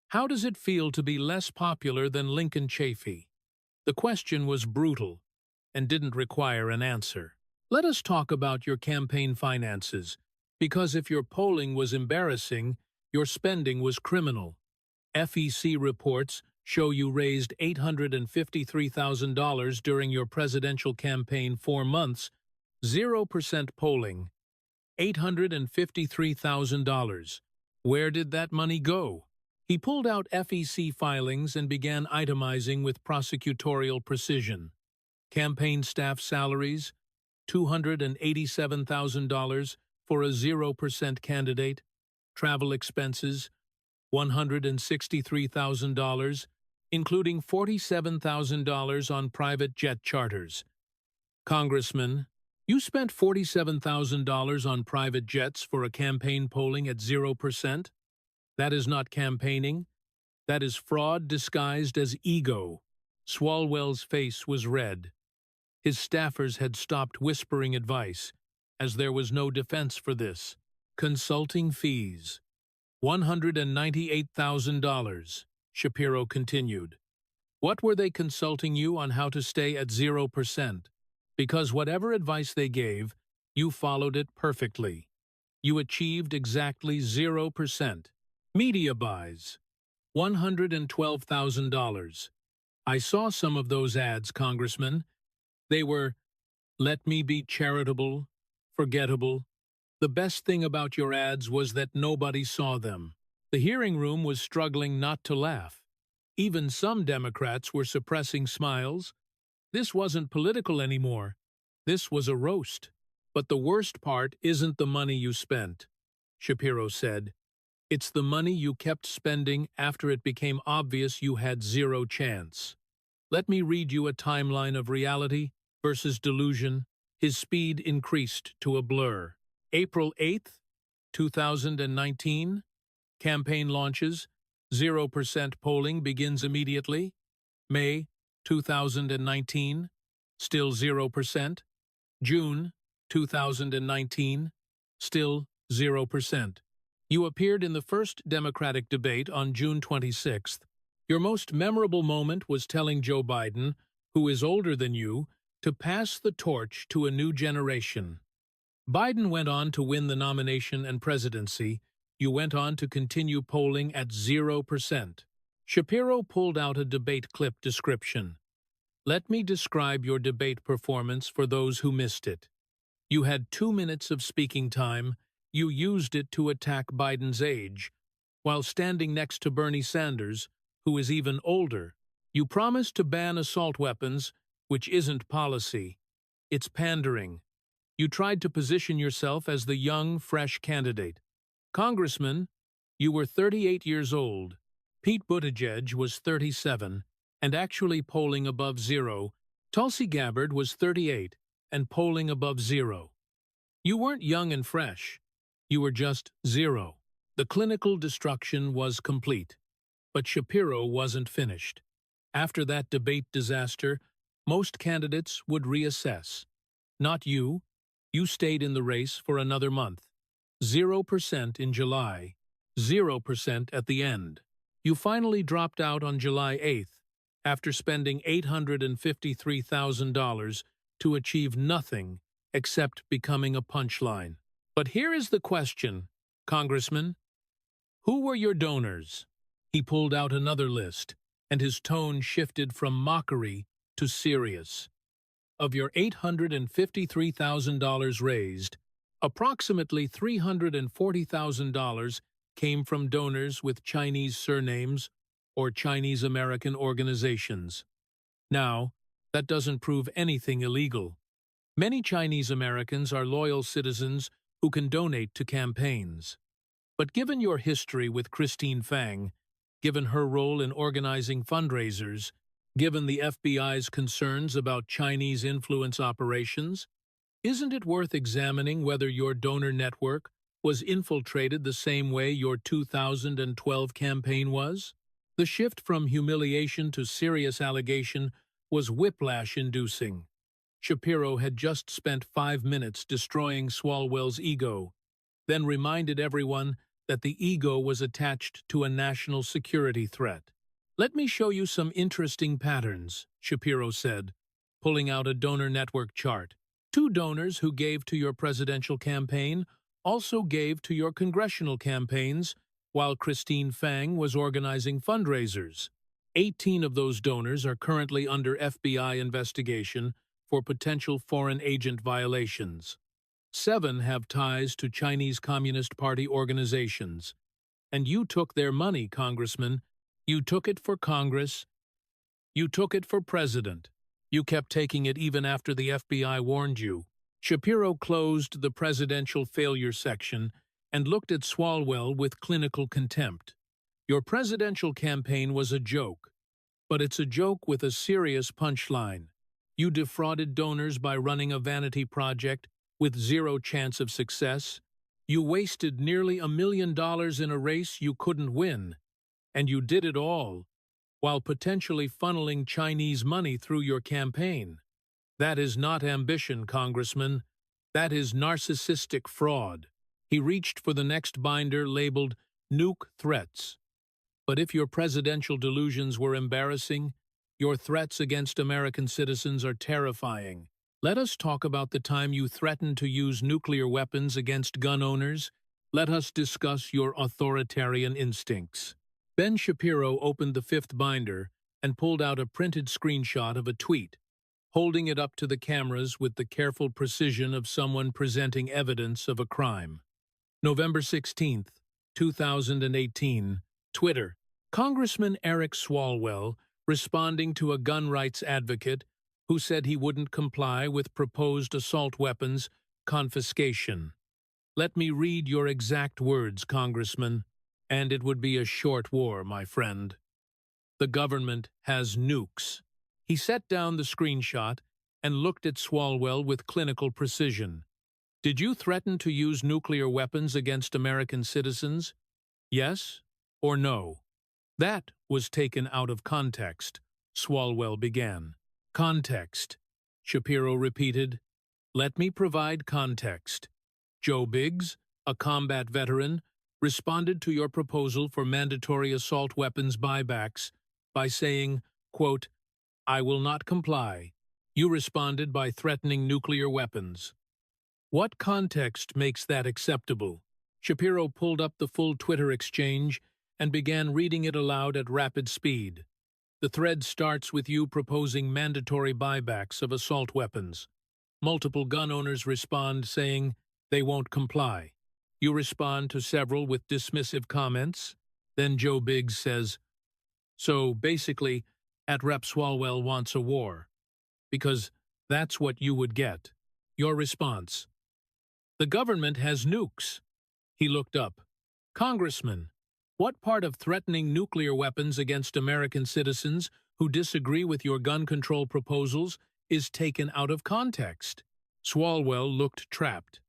How does it feel to be less popular than Lincoln Chafee? The question was brutal and didn't require an answer. Let us talk about your campaign finances, because if your polling was embarrassing, your spending was criminal. FEC reports show you raised $853,000 during your presidential campaign 4 months, 0% polling. $853,000. Where did that money go? He pulled out FEC filings and began itemizing with prosecutorial precision. Campaign staff salaries, $287,000 for a 0% candidate. Travel expenses, $163,000, including $47,000 on private jet charters. Congressman, you spent $47,000 on private jets for a campaign polling at 0%? That is not campaigning. That is fraud disguised as ego. Swalwell's face was red. His staffers had stopped whispering advice, as there was no defense for this. Consulting fees. $198,000, Shapiro continued. What were they consulting you on how to stay at 0%? Because whatever advice they gave, you followed it perfectly. You achieved exactly 0%. Media buys. $112,000. I saw some of those ads, Congressman. They were, let me be charitable, forgettable. The best thing about your ads was that nobody saw them. The hearing room was struggling not to laugh. Even some Democrats were suppressing smiles. This wasn't political anymore. This was a roast. But the worst part isn't the money you spent, Shapiro said. It's the money you kept spending after it became obvious you had 0 chance. Let me read you a timeline of reality versus delusion. His speed increased to a blur. April 8th, 2019. Campaign launches. 0% polling begins immediately. May 2019. Still 0%. June 2019. Still 0%. You appeared in the first Democratic debate on June 26th. Your most memorable moment was telling Joe Biden, who is older than you, to pass the torch to a new generation. Biden went on to win the nomination and presidency. You went on to continue polling at 0%. Shapiro pulled out a debate clip description. Let me describe your debate performance for those who missed it. You had 2 minutes of speaking time. You used it to attack Biden's age. While standing next to Bernie Sanders, who is even older, you promised to ban assault weapons, which isn't policy. It's pandering. You tried to position yourself as the young, fresh candidate. Congressman, you were 38 years old. Pete Buttigieg was 37 and actually polling above 0. Tulsi Gabbard was 38 and polling above 0. You weren't young and fresh. You were just 0. The clinical destruction was complete, but Shapiro wasn't finished. After that debate disaster, most candidates would reassess. Not you. You stayed in the race for another month. 0% in July, 0% at the end. You finally dropped out on July 8th, after spending $853,000 to achieve nothing except becoming a punchline. But here is the question, Congressman. Who were your donors? He pulled out another list, and his tone shifted from mockery to serious. Of your $853,000 raised, approximately $340,000 came from donors with Chinese surnames or Chinese-American organizations. Now, that doesn't prove anything illegal. Many Chinese Americans are loyal citizens who can donate to campaigns. But given your history with Christine Fang, given her role in organizing fundraisers, given the FBI's concerns about Chinese influence operations, isn't it worth examining whether your donor network was infiltrated the same way your 2012 campaign was? The shift from humiliation to serious allegation was whiplash-inducing. Shapiro had just spent 5 minutes destroying Swalwell's ego, then reminded everyone that the ego was attached to a national security threat. "Let me show you some interesting patterns," Shapiro said, pulling out a donor network chart. 2 donors who gave to your presidential campaign also gave to your congressional campaigns while Christine Fang was organizing fundraisers. 18 of those donors are currently under FBI investigation for potential foreign agent violations. 7 have ties to Chinese Communist Party organizations. And you took their money, Congressman. You took it for Congress. You took it for President. You kept taking it even after the FBI warned you. Shapiro closed the presidential failure section and looked at Swalwell with clinical contempt. Your presidential campaign was a joke, but it's a joke with a serious punchline. You defrauded donors by running a vanity project with 0 chance of success. You wasted nearly $1 million in a race you couldn't win. And you did it all while potentially funneling Chinese money through your campaign. That is not ambition, Congressman. That is narcissistic fraud. He reached for the next binder labeled Nuke Threats. But if your presidential delusions were embarrassing, your threats against American citizens are terrifying. Let us talk about the time you threatened to use nuclear weapons against gun owners. Let us discuss your authoritarian instincts. Ben Shapiro opened the 5th binder and pulled out a printed screenshot of a tweet, holding it up to the cameras with the careful precision of someone presenting evidence of a crime. November 16, 2018, Twitter. Congressman Eric Swalwell responding to a gun rights advocate who said he wouldn't comply with proposed assault weapons confiscation. Let me read your exact words, Congressman, and it would be a short war, my friend. The government has nukes. He set down the screenshot and looked at Swalwell with clinical precision. Did you threaten to use nuclear weapons against American citizens? Yes or no? That was taken out of context, Swalwell began. Context, Shapiro repeated. Let me provide context. Joe Biggs, a combat veteran, responded to your proposal for mandatory assault weapons buybacks by saying, quote, "I will not comply." You responded by threatening nuclear weapons. What context makes that acceptable? Shapiro pulled up the full Twitter exchange and began reading it aloud at rapid speed. The thread starts with you proposing mandatory buybacks of assault weapons. Multiple gun owners respond saying they won't comply. You respond to several with dismissive comments. Then Joe Biggs says, "So basically, @Rep Swalwell wants a war. Because that's what you would get." Your response: "The government has nukes." He looked up. "Congressman, what part of threatening nuclear weapons against American citizens who disagree with your gun control proposals is taken out of context?" Swalwell looked trapped.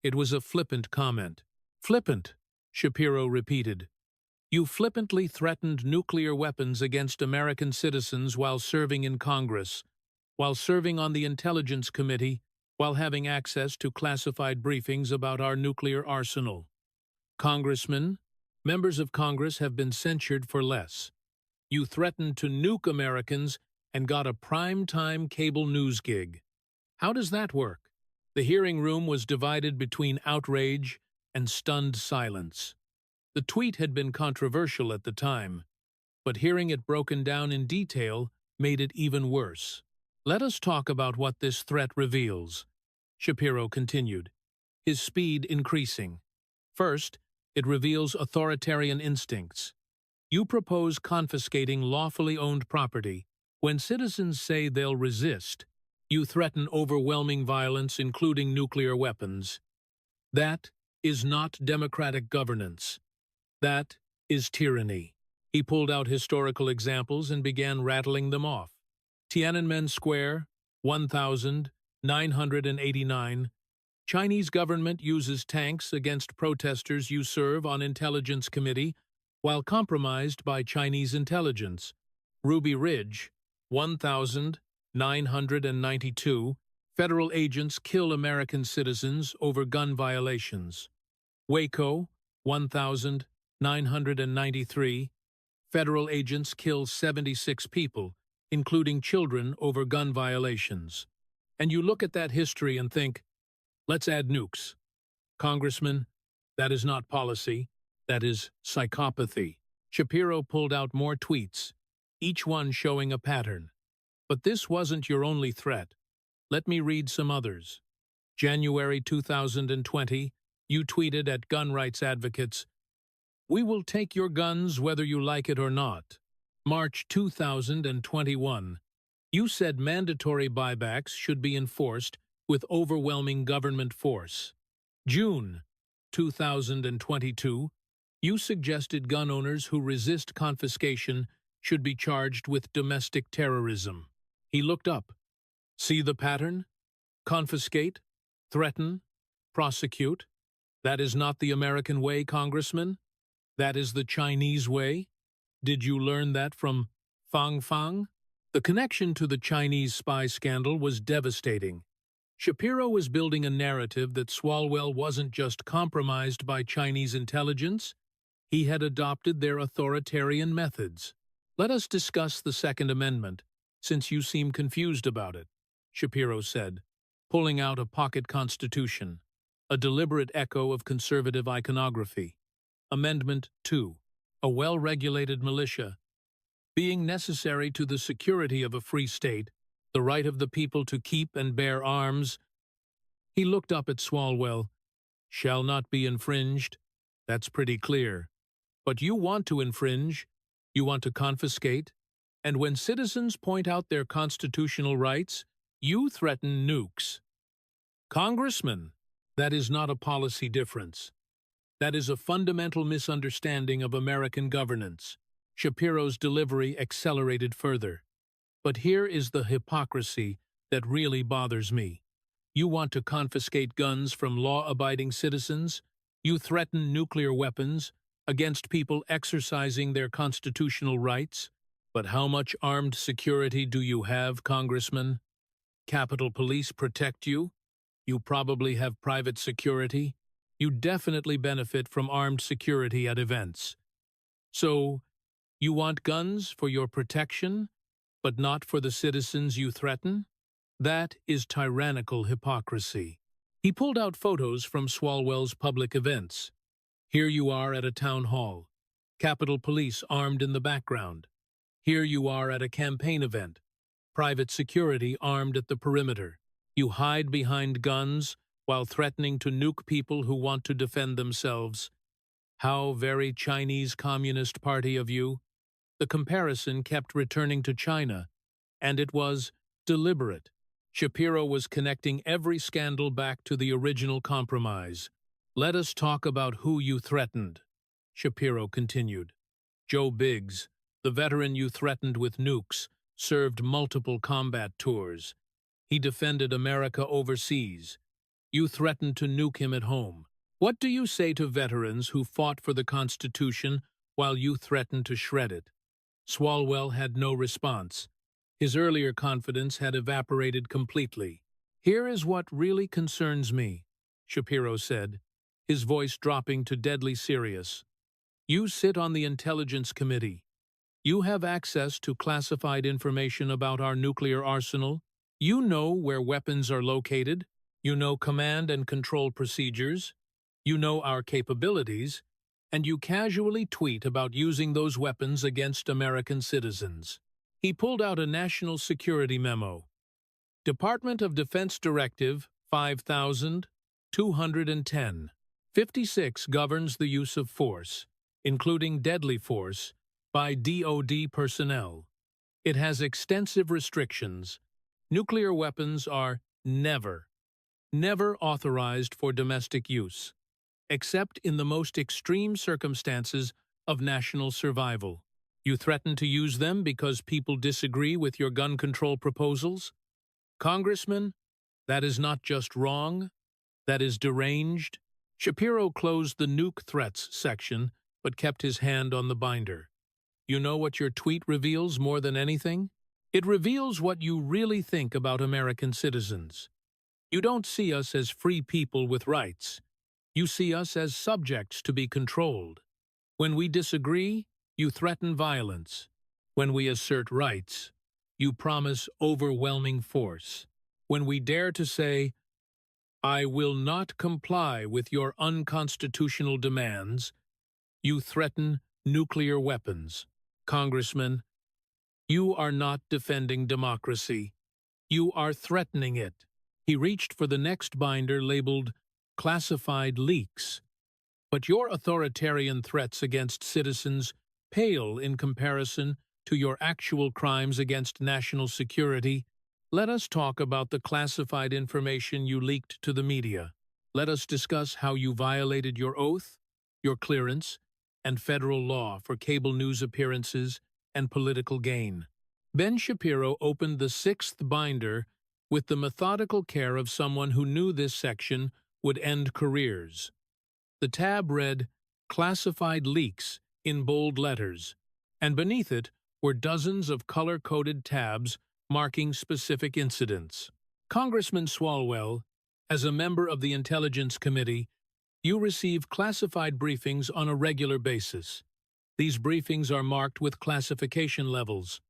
It was a flippant comment. Flippant, Shapiro repeated. You flippantly threatened nuclear weapons against American citizens while serving in Congress, while serving on the Intelligence Committee, while having access to classified briefings about our nuclear arsenal. Congressmen, members of Congress have been censured for less. You threatened to nuke Americans and got a prime-time cable news gig. How does that work? The hearing room was divided between outrage and stunned silence. The tweet had been controversial at the time, but hearing it broken down in detail made it even worse. Let us talk about what this threat reveals, Shapiro continued, his speed increasing. First, it reveals authoritarian instincts. You propose confiscating lawfully owned property. When citizens say they'll resist, you threaten overwhelming violence, including nuclear weapons. That is not democratic governance. That is tyranny. He pulled out historical examples and began rattling them off. Tiananmen Square, 1989. Chinese government uses tanks against protesters you serve on Intelligence Committee while compromised by Chinese intelligence. Ruby Ridge, 1992. Federal agents kill American citizens over gun violations. Waco, 1993. Federal agents kill 76 people, including children, over gun violations. And you look at that history and think, let's add nukes. Congressman, that is not policy, that is psychopathy. Shapiro pulled out more tweets, each one showing a pattern. But this wasn't your only threat. Let me read some others. January 2020, you tweeted at gun rights advocates, "We will take your guns whether you like it or not." March 2021, you said mandatory buybacks should be enforced with overwhelming government force. June 2022, you suggested gun owners who resist confiscation should be charged with domestic terrorism. He looked up. See the pattern? Confiscate, threaten, prosecute. That is not the American way, Congressman. That is the Chinese way. Did you learn that from Fang Fang? The connection to the Chinese spy scandal was devastating. Shapiro was building a narrative that Swalwell wasn't just compromised by Chinese intelligence, he had adopted their authoritarian methods. Let us discuss the Second Amendment, since you seem confused about it, Shapiro said, pulling out a pocket constitution, a deliberate echo of conservative iconography. Amendment 2. A well-regulated militia. Being necessary to the security of a free state, the right of the people to keep and bear arms. He looked up at Swalwell. Shall not be infringed. That's pretty clear. But you want to infringe. You want to confiscate. And when citizens point out their constitutional rights, you threaten nukes. Congressman, that is not a policy difference. That is a fundamental misunderstanding of American governance. Shapiro's delivery accelerated further. But here is the hypocrisy that really bothers me. You want to confiscate guns from law-abiding citizens. You threaten nuclear weapons against people exercising their constitutional rights. But how much armed security do you have, Congressman? Capitol Police protect you. You probably have private security. You definitely benefit from armed security at events. So, you want guns for your protection, but not for the citizens you threaten? That is tyrannical hypocrisy. He pulled out photos from Swalwell's public events. Here you are at a town hall. Capitol Police armed in the background. Here you are at a campaign event. Private security armed at the perimeter. You hide behind guns while threatening to nuke people who want to defend themselves. How very Chinese Communist Party of you. The comparison kept returning to China, and it was deliberate. Shapiro was connecting every scandal back to the original compromise. Let us talk about who you threatened, Shapiro continued. Joe Biggs, the veteran you threatened with nukes, served multiple combat tours. He defended America overseas. You threatened to nuke him at home. What do you say to veterans who fought for the Constitution while you threatened to shred it? Swalwell had no response. His earlier confidence had evaporated completely. Here is what really concerns me, Shapiro said, his voice dropping to deadly serious. You sit on the Intelligence Committee. You have access to classified information about our nuclear arsenal. You know where weapons are located. You know command and control procedures. You know our capabilities. And you casually tweet about using those weapons against American citizens. He pulled out a national security memo. Department of Defense Directive 5210. 56 governs the use of force, including deadly force, by DoD personnel. It has extensive restrictions. Nuclear weapons are never authorized for domestic use, except in the most extreme circumstances of national survival. You threaten to use them because people disagree with your gun control proposals? Congressman, that is not just wrong, that is deranged. Shapiro closed the nuke threats section, but kept his hand on the binder. You know what your tweet reveals more than anything? It reveals what you really think about American citizens. You don't see us as free people with rights. You see us as subjects to be controlled. When we disagree, you threaten violence. When we assert rights, you promise overwhelming force. When we dare to say, I will not comply with your unconstitutional demands, you threaten nuclear weapons. Congressman, you are not defending democracy. You are threatening it. He reached for the next binder labeled Classified Leaks. But your authoritarian threats against citizens pale in comparison to your actual crimes against national security. Let us talk about the classified information you leaked to the media. Let us discuss how you violated your oath, your clearance, and federal law for cable news appearances and political gain. Ben Shapiro opened the sixth binder with the methodical care of someone who knew this section would end careers. The tab read, Classified Leaks, in bold letters, and beneath it were dozens of color-coded tabs marking specific incidents. Congressman Swalwell, as a member of the Intelligence Committee, you receive classified briefings on a regular basis. These briefings are marked with classification levels: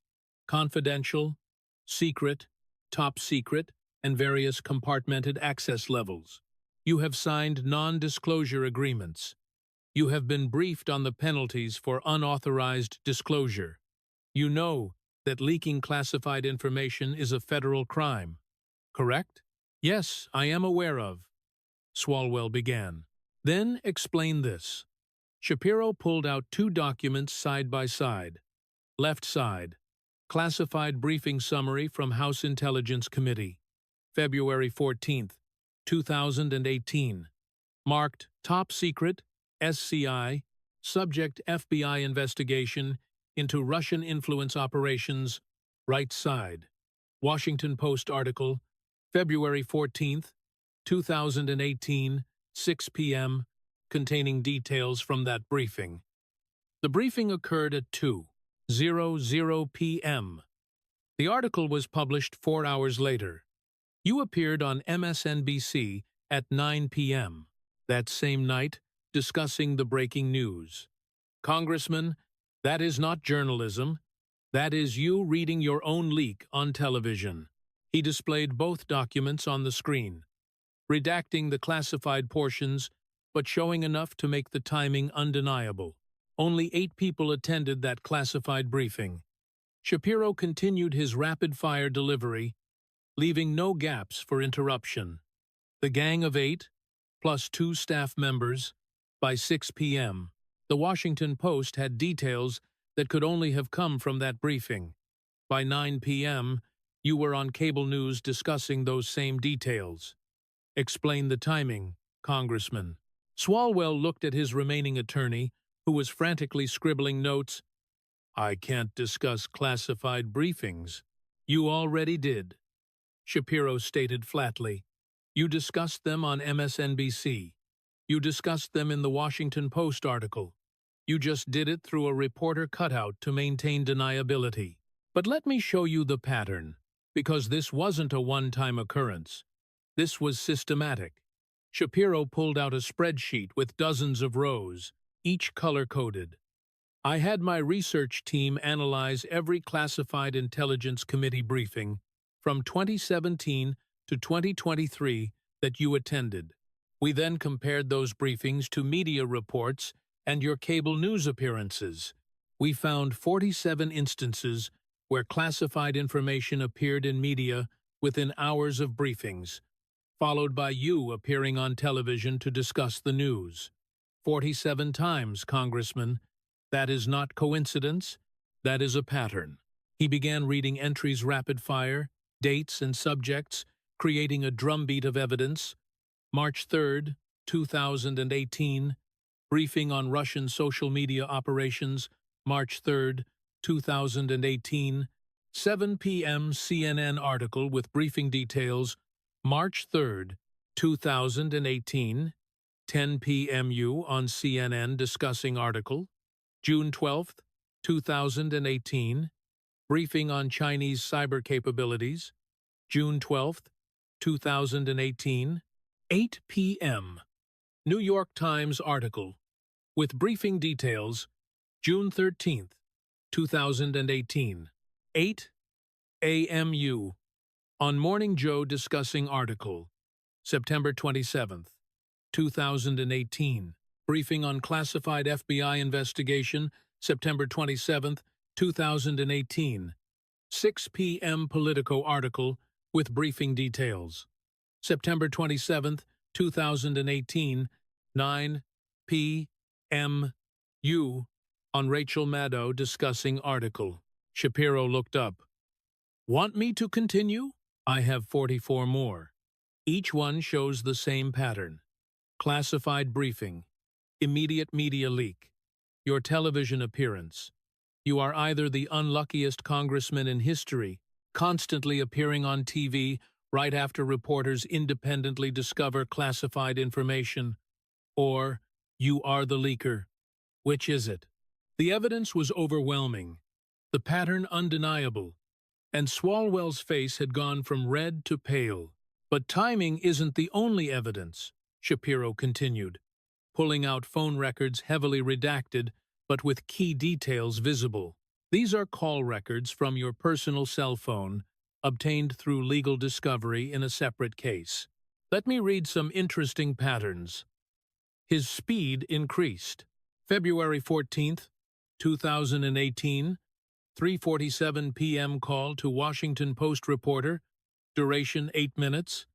confidential, secret, top secret, and various compartmented access levels. You have signed non-disclosure agreements. You have been briefed on the penalties for unauthorized disclosure. You know that leaking classified information is a federal crime, correct? Yes, I am aware of, Swalwell began. Then explain this. Shapiro pulled out two documents side by side. Left side, classified briefing summary from House Intelligence Committee, February 14, 2018. Marked Top Secret, SCI, Subject FBI Investigation into Russian Influence Operations, right side. Washington Post article, February 14, 2018, 6 p.m., containing details from that briefing. The briefing occurred at 2:00 p.m. The article was published 4 hours later. You appeared on MSNBC at 9 p.m. that same night, discussing the breaking news. Congressman, that is not journalism. That is you reading your own leak on television. He displayed both documents on the screen, redacting the classified portions, but showing enough to make the timing undeniable. Only 8 people attended that classified briefing. Shapiro continued his rapid-fire delivery, leaving no gaps for interruption. The gang of 8, plus 2 staff members, by 6 p.m. The Washington Post had details that could only have come from that briefing. By 9 p.m., you were on cable news discussing those same details. Explain the timing, Congressman. Swalwell looked at his remaining attorney, who was frantically scribbling notes. I can't discuss classified briefings. You already did, Shapiro stated flatly. You discussed them on MSNBC. You discussed them in the Washington Post article. You just did it through a reporter cutout to maintain deniability. But let me show you the pattern, because this wasn't a one-time occurrence. This was systematic. Shapiro pulled out a spreadsheet with dozens of rows, each color-coded. I had my research team analyze every classified intelligence committee briefing from 2017 to 2023 that you attended. We then compared those briefings to media reports and your cable news appearances. We found 47 instances where classified information appeared in media within hours of briefings, followed by you appearing on television to discuss the news. 47 times, Congressman. That is not coincidence. That is a pattern. He began reading entries rapid fire, dates and subjects, creating a drumbeat of evidence. March 3, 2018, briefing on Russian social media operations. March 3, 2018, 7 p.m. CNN article with briefing details. March 3, 2018, 10 p.m. you on CNN discussing article. June 12, 2018, briefing on Chinese cyber capabilities. June 12, 2018, 8 p.m. New York Times article with briefing details. June 13, 2018, 8 a.m. on Morning Joe discussing article. September 27, 2018, briefing on classified FBI investigation. September 27, 2018, 6 p.m. Politico article with briefing details. September 27, 2018, 9 p.m. on Rachel Maddow discussing article. Shapiro looked up. Want me to continue? I have 44 more. Each one shows the same pattern. Classified briefing. Immediate media leak. Your television appearance. You are either the unluckiest congressman in history, constantly appearing on TV right after reporters independently discover classified information, or you are the leaker. Which is it? The evidence was overwhelming, the pattern undeniable, and Swalwell's face had gone from red to pale. But timing isn't the only evidence, Shapiro continued, pulling out phone records heavily redacted but with key details visible. These are call records from your personal cell phone, obtained through legal discovery in a separate case. Let me read some interesting patterns. His speed increased. February 14, 2018, 3:47 p.m. call to Washington Post reporter, duration 8 minutes.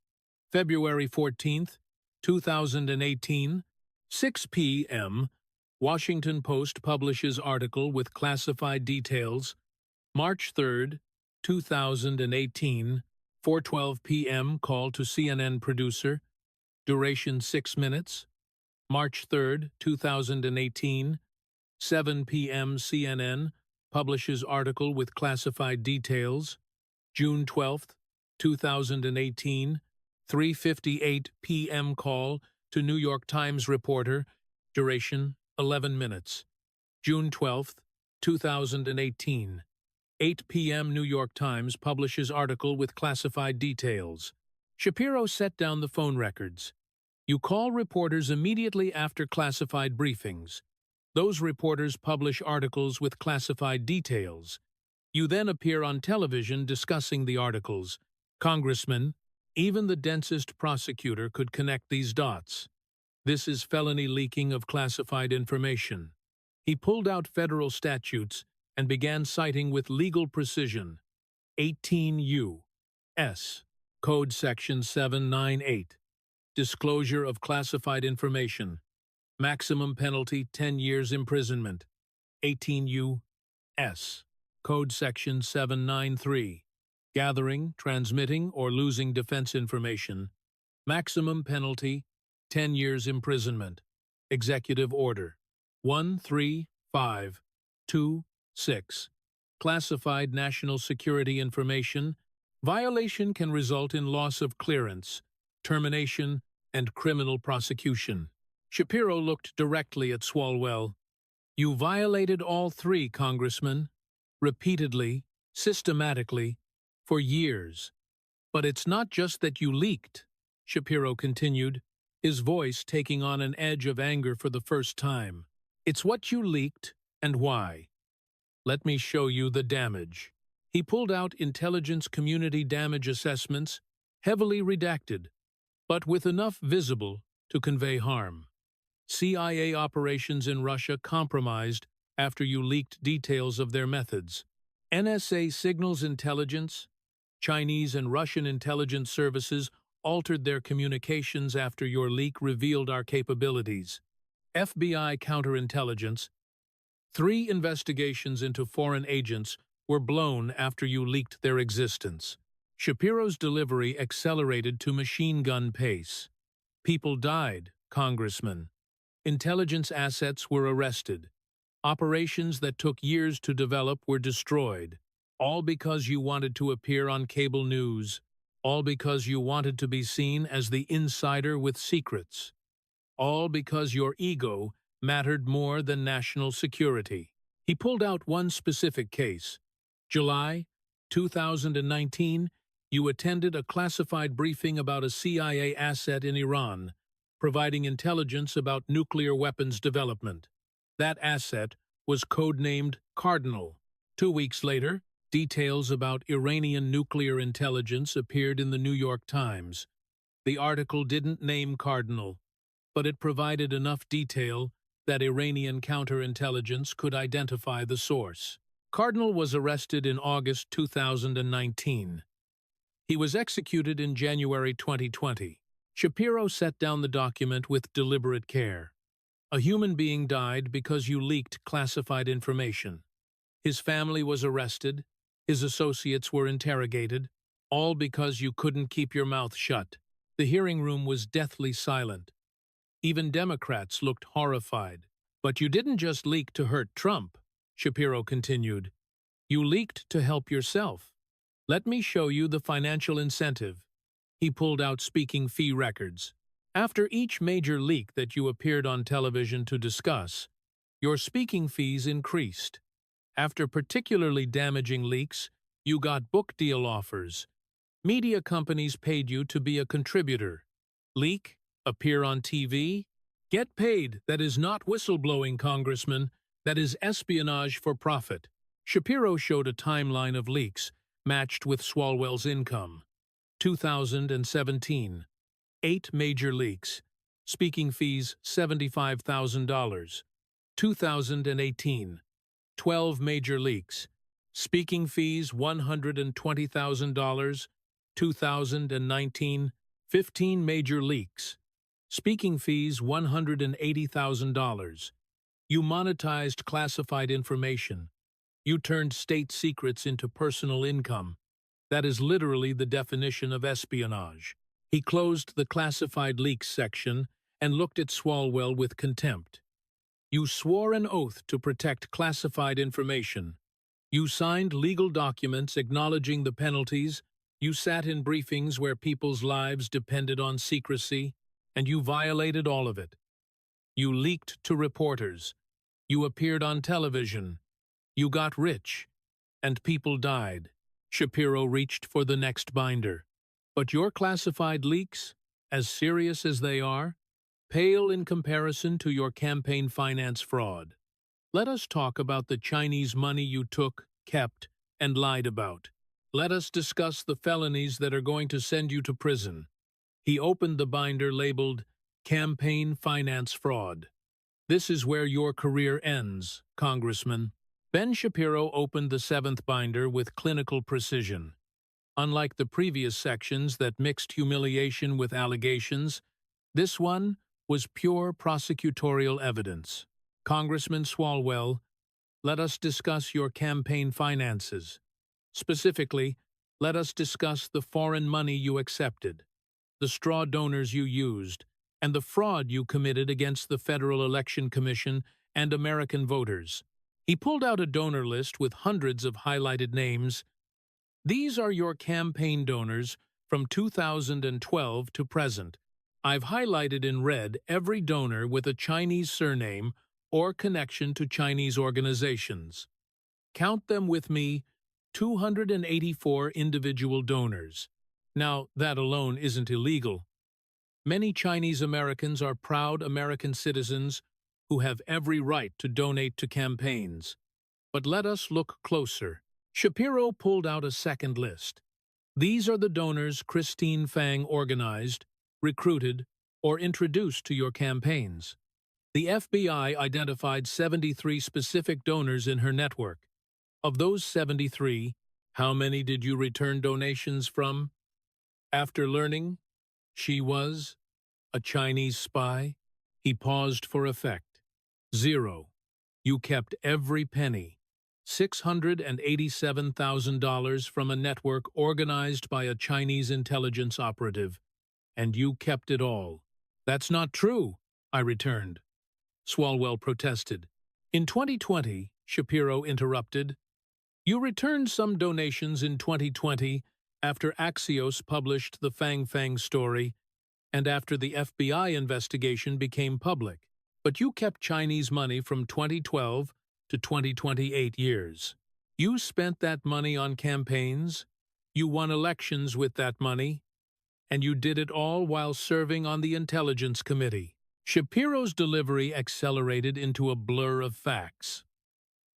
February 14, 2018, 6 p.m., Washington Post publishes article with classified details. March 3, 2018, 4:12 p.m. call to CNN producer, duration 6 minutes. March 3, 2018, 7 p.m. CNN publishes article with classified details. June 12, 2018, 3:58 p.m. call to New York Times reporter, duration 11 minutes. June 12, 2018, 8 p.m. New York Times publishes article with classified details. Shapiro set down the phone records. You call reporters immediately after classified briefings. Those reporters publish articles with classified details. You then appear on television discussing the articles. Congressman, even the densest prosecutor could connect these dots. This is felony leaking of classified information. He pulled out federal statutes and began citing with legal precision. 18 U.S. Code Section 798. Disclosure of classified information. Maximum penalty 10 years imprisonment. 18 U.S. Code Section 793. Gathering, transmitting, or losing defense information. Maximum penalty 10 years imprisonment. Executive Order 13526. Classified national security information. Violation can result in loss of clearance, termination, and criminal prosecution. Shapiro looked directly at Swalwell. You violated all three, Congressman. Repeatedly, systematically, for years. But it's not just that you leaked, Shapiro continued, his voice taking on an edge of anger for the first time. It's what you leaked and why. Let me show you the damage. He pulled out intelligence community damage assessments, heavily redacted, but with enough visible to convey harm. CIA operations in Russia compromised after you leaked details of their methods. NSA signals intelligence, Chinese and Russian intelligence services altered their communications after your leak revealed our capabilities. FBI counterintelligence, 3 investigations into foreign agents were blown after you leaked their existence. Shapiro's delivery accelerated to machine gun pace. People died, Congressman. Intelligence assets were arrested. Operations that took years to develop were destroyed. All because you wanted to appear on cable news. All because you wanted to be seen as the insider with secrets. All because your ego mattered more than national security. He pulled out one specific case. July 2019, you attended a classified briefing about a CIA asset in Iran, providing intelligence about nuclear weapons development. That asset was codenamed Cardinal. 2 weeks later, details about Iranian nuclear intelligence appeared in the New York Times. The article didn't name Cardinal, but it provided enough detail that Iranian counterintelligence could identify the source. Cardinal was arrested in August 2019. He was executed in January 2020. Shapiro set down the document with deliberate care. A human being died because you leaked classified information. His family was arrested. His associates were interrogated, all because you couldn't keep your mouth shut. The hearing room was deathly silent. Even Democrats looked horrified. But you didn't just leak to hurt Trump, Shapiro continued. You leaked to help yourself. Let me show you the financial incentive. He pulled out speaking fee records. After each major leak that you appeared on television to discuss, your speaking fees increased. After particularly damaging leaks, you got book deal offers. Media companies paid you to be a contributor. Leak? Appear on TV? Get paid. That is not whistleblowing, Congressman. That is espionage for profit. Shapiro showed a timeline of leaks, matched with Swalwell's income. 2017. 8 major leaks. Speaking fees $75,000. 2018. 12 major leaks. Speaking fees $120,000. 2019. 15 major leaks. Speaking fees $180,000. You monetized classified information. You turned state secrets into personal income. That is literally the definition of espionage. He closed the classified leaks section and looked at Swalwell with contempt. You swore an oath to protect classified information. You signed legal documents acknowledging the penalties. You sat in briefings where people's lives depended on secrecy, and you violated all of it. You leaked to reporters. You appeared on television. You got rich, and people died. Shapiro reached for the next binder. But your classified leaks, as serious as they are, pale in comparison to your campaign finance fraud. Let us talk about the Chinese money you took, kept, and lied about. Let us discuss the felonies that are going to send you to prison. He opened the binder labeled Campaign Finance Fraud. This is where your career ends, Congressman. Ben Shapiro opened the 7th binder with clinical precision. Unlike the previous sections that mixed humiliation with allegations, this one was pure prosecutorial evidence. Congressman Swalwell, let us discuss your campaign finances. Specifically, let us discuss the foreign money you accepted, the straw donors you used, and the fraud you committed against the Federal Election Commission and American voters. He pulled out a donor list with hundreds of highlighted names. These are your campaign donors from 2012 to present. I've highlighted in red every donor with a Chinese surname or connection to Chinese organizations. Count them with me, 284 individual donors. Now, that alone isn't illegal. Many Chinese Americans are proud American citizens who have every right to donate to campaigns. But let us look closer. Shapiro pulled out a second list. These are the donors Christine Fang organized, recruited, or introduced to your campaigns. The FBI identified 73 specific donors in her network. Of those 73, how many did you return donations from? After learning she was a Chinese spy, he paused for effect. 0. You kept every penny. $687,000 from a network organized by a Chinese intelligence operative. And you kept it all. That's not true, I returned. Swalwell protested. In 2020, Shapiro interrupted, you returned some donations in 2020 after Axios published the Fang story and after the FBI investigation became public. But you kept Chinese money from 2012 to 2028 years. You spent that money on campaigns, you won elections with that money, and you did it all while serving on the Intelligence Committee. Shapiro's delivery accelerated into a blur of facts.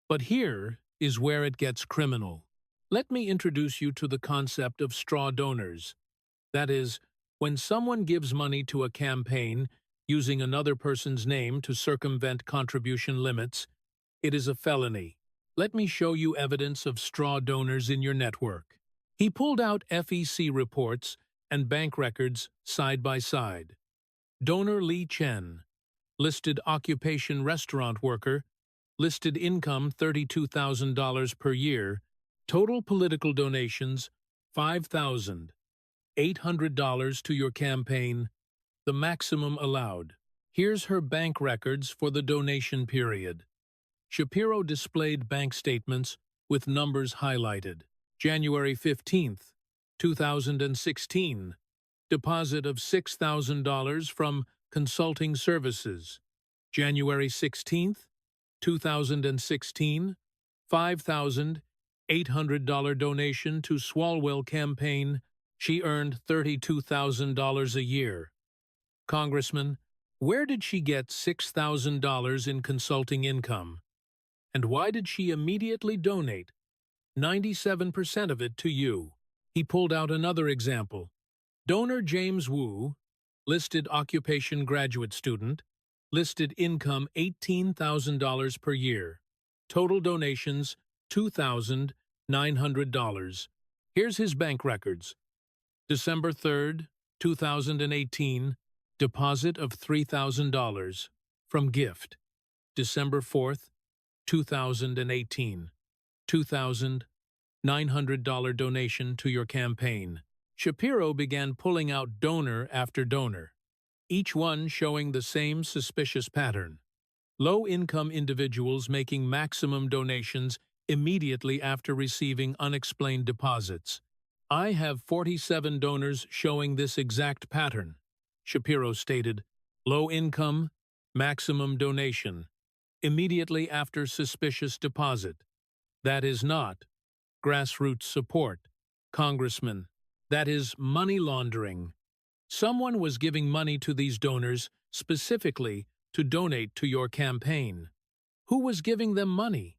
But here is where it gets criminal. Let me introduce you to the concept of straw donors. That is, when someone gives money to a campaign using another person's name to circumvent contribution limits, it is a felony. Let me show you evidence of straw donors in your network. He pulled out FEC reports and bank records side by side. Donor Li Chen, listed occupation restaurant worker, listed income $32,000 per year, total political donations $5,800 to your campaign, the maximum allowed. Here's her bank records for the donation period. Shapiro displayed bank statements with numbers highlighted. January 15th, 2016, deposit of $6,000 from consulting services. January 16th, 2016, $5,800 donation to Swalwell campaign. She earned $32,000 a year. Congressman, where did she get $6,000 in consulting income? And why did she immediately donate 97% of it to you? He pulled out another example. Donor James Wu, listed occupation graduate student, listed income $18,000 per year. Total donations $2,900. Here's his bank records. December 3rd, 2018, deposit of $3,000 from gift. December 4th, 2018, $2,900 donation to your campaign. Shapiro began pulling out donor after donor, each one showing the same suspicious pattern. Low-income individuals making maximum donations immediately after receiving unexplained deposits. I have 47 donors showing this exact pattern. Shapiro stated, low income, maximum donation, immediately after suspicious deposit. That is not grassroots support, Congressman. That is money laundering. Someone was giving money to these donors specifically to donate to your campaign. Who was giving them money?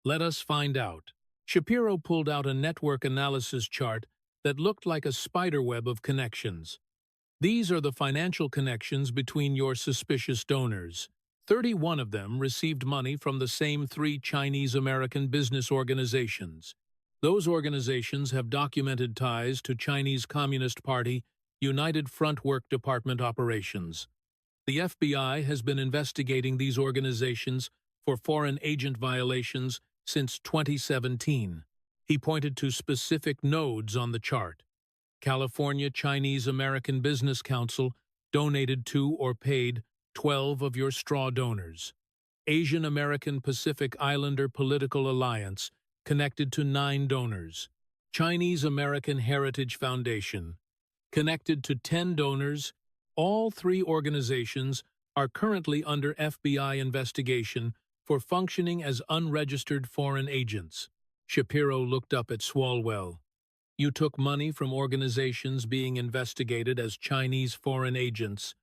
Let us find out. Shapiro pulled out a network analysis chart that looked like a spiderweb of connections. These are the financial connections between your suspicious donors. 31 of them received money from the same 3 Chinese-American business organizations. Those organizations have documented ties to Chinese Communist Party United Front Work Department operations. The FBI has been investigating these organizations for foreign agent violations since 2017. He pointed to specific nodes on the chart. California Chinese American Business Council donated to or paid 12 of your straw donors. Asian American Pacific Islander Political Alliance connected to 9 donors. Chinese American Heritage Foundation connected to 10 donors All three organizations are currently under FBI investigation for functioning as unregistered foreign agents. Shapiro looked up at Swalwell. You took money from organizations being investigated as Chinese foreign agents,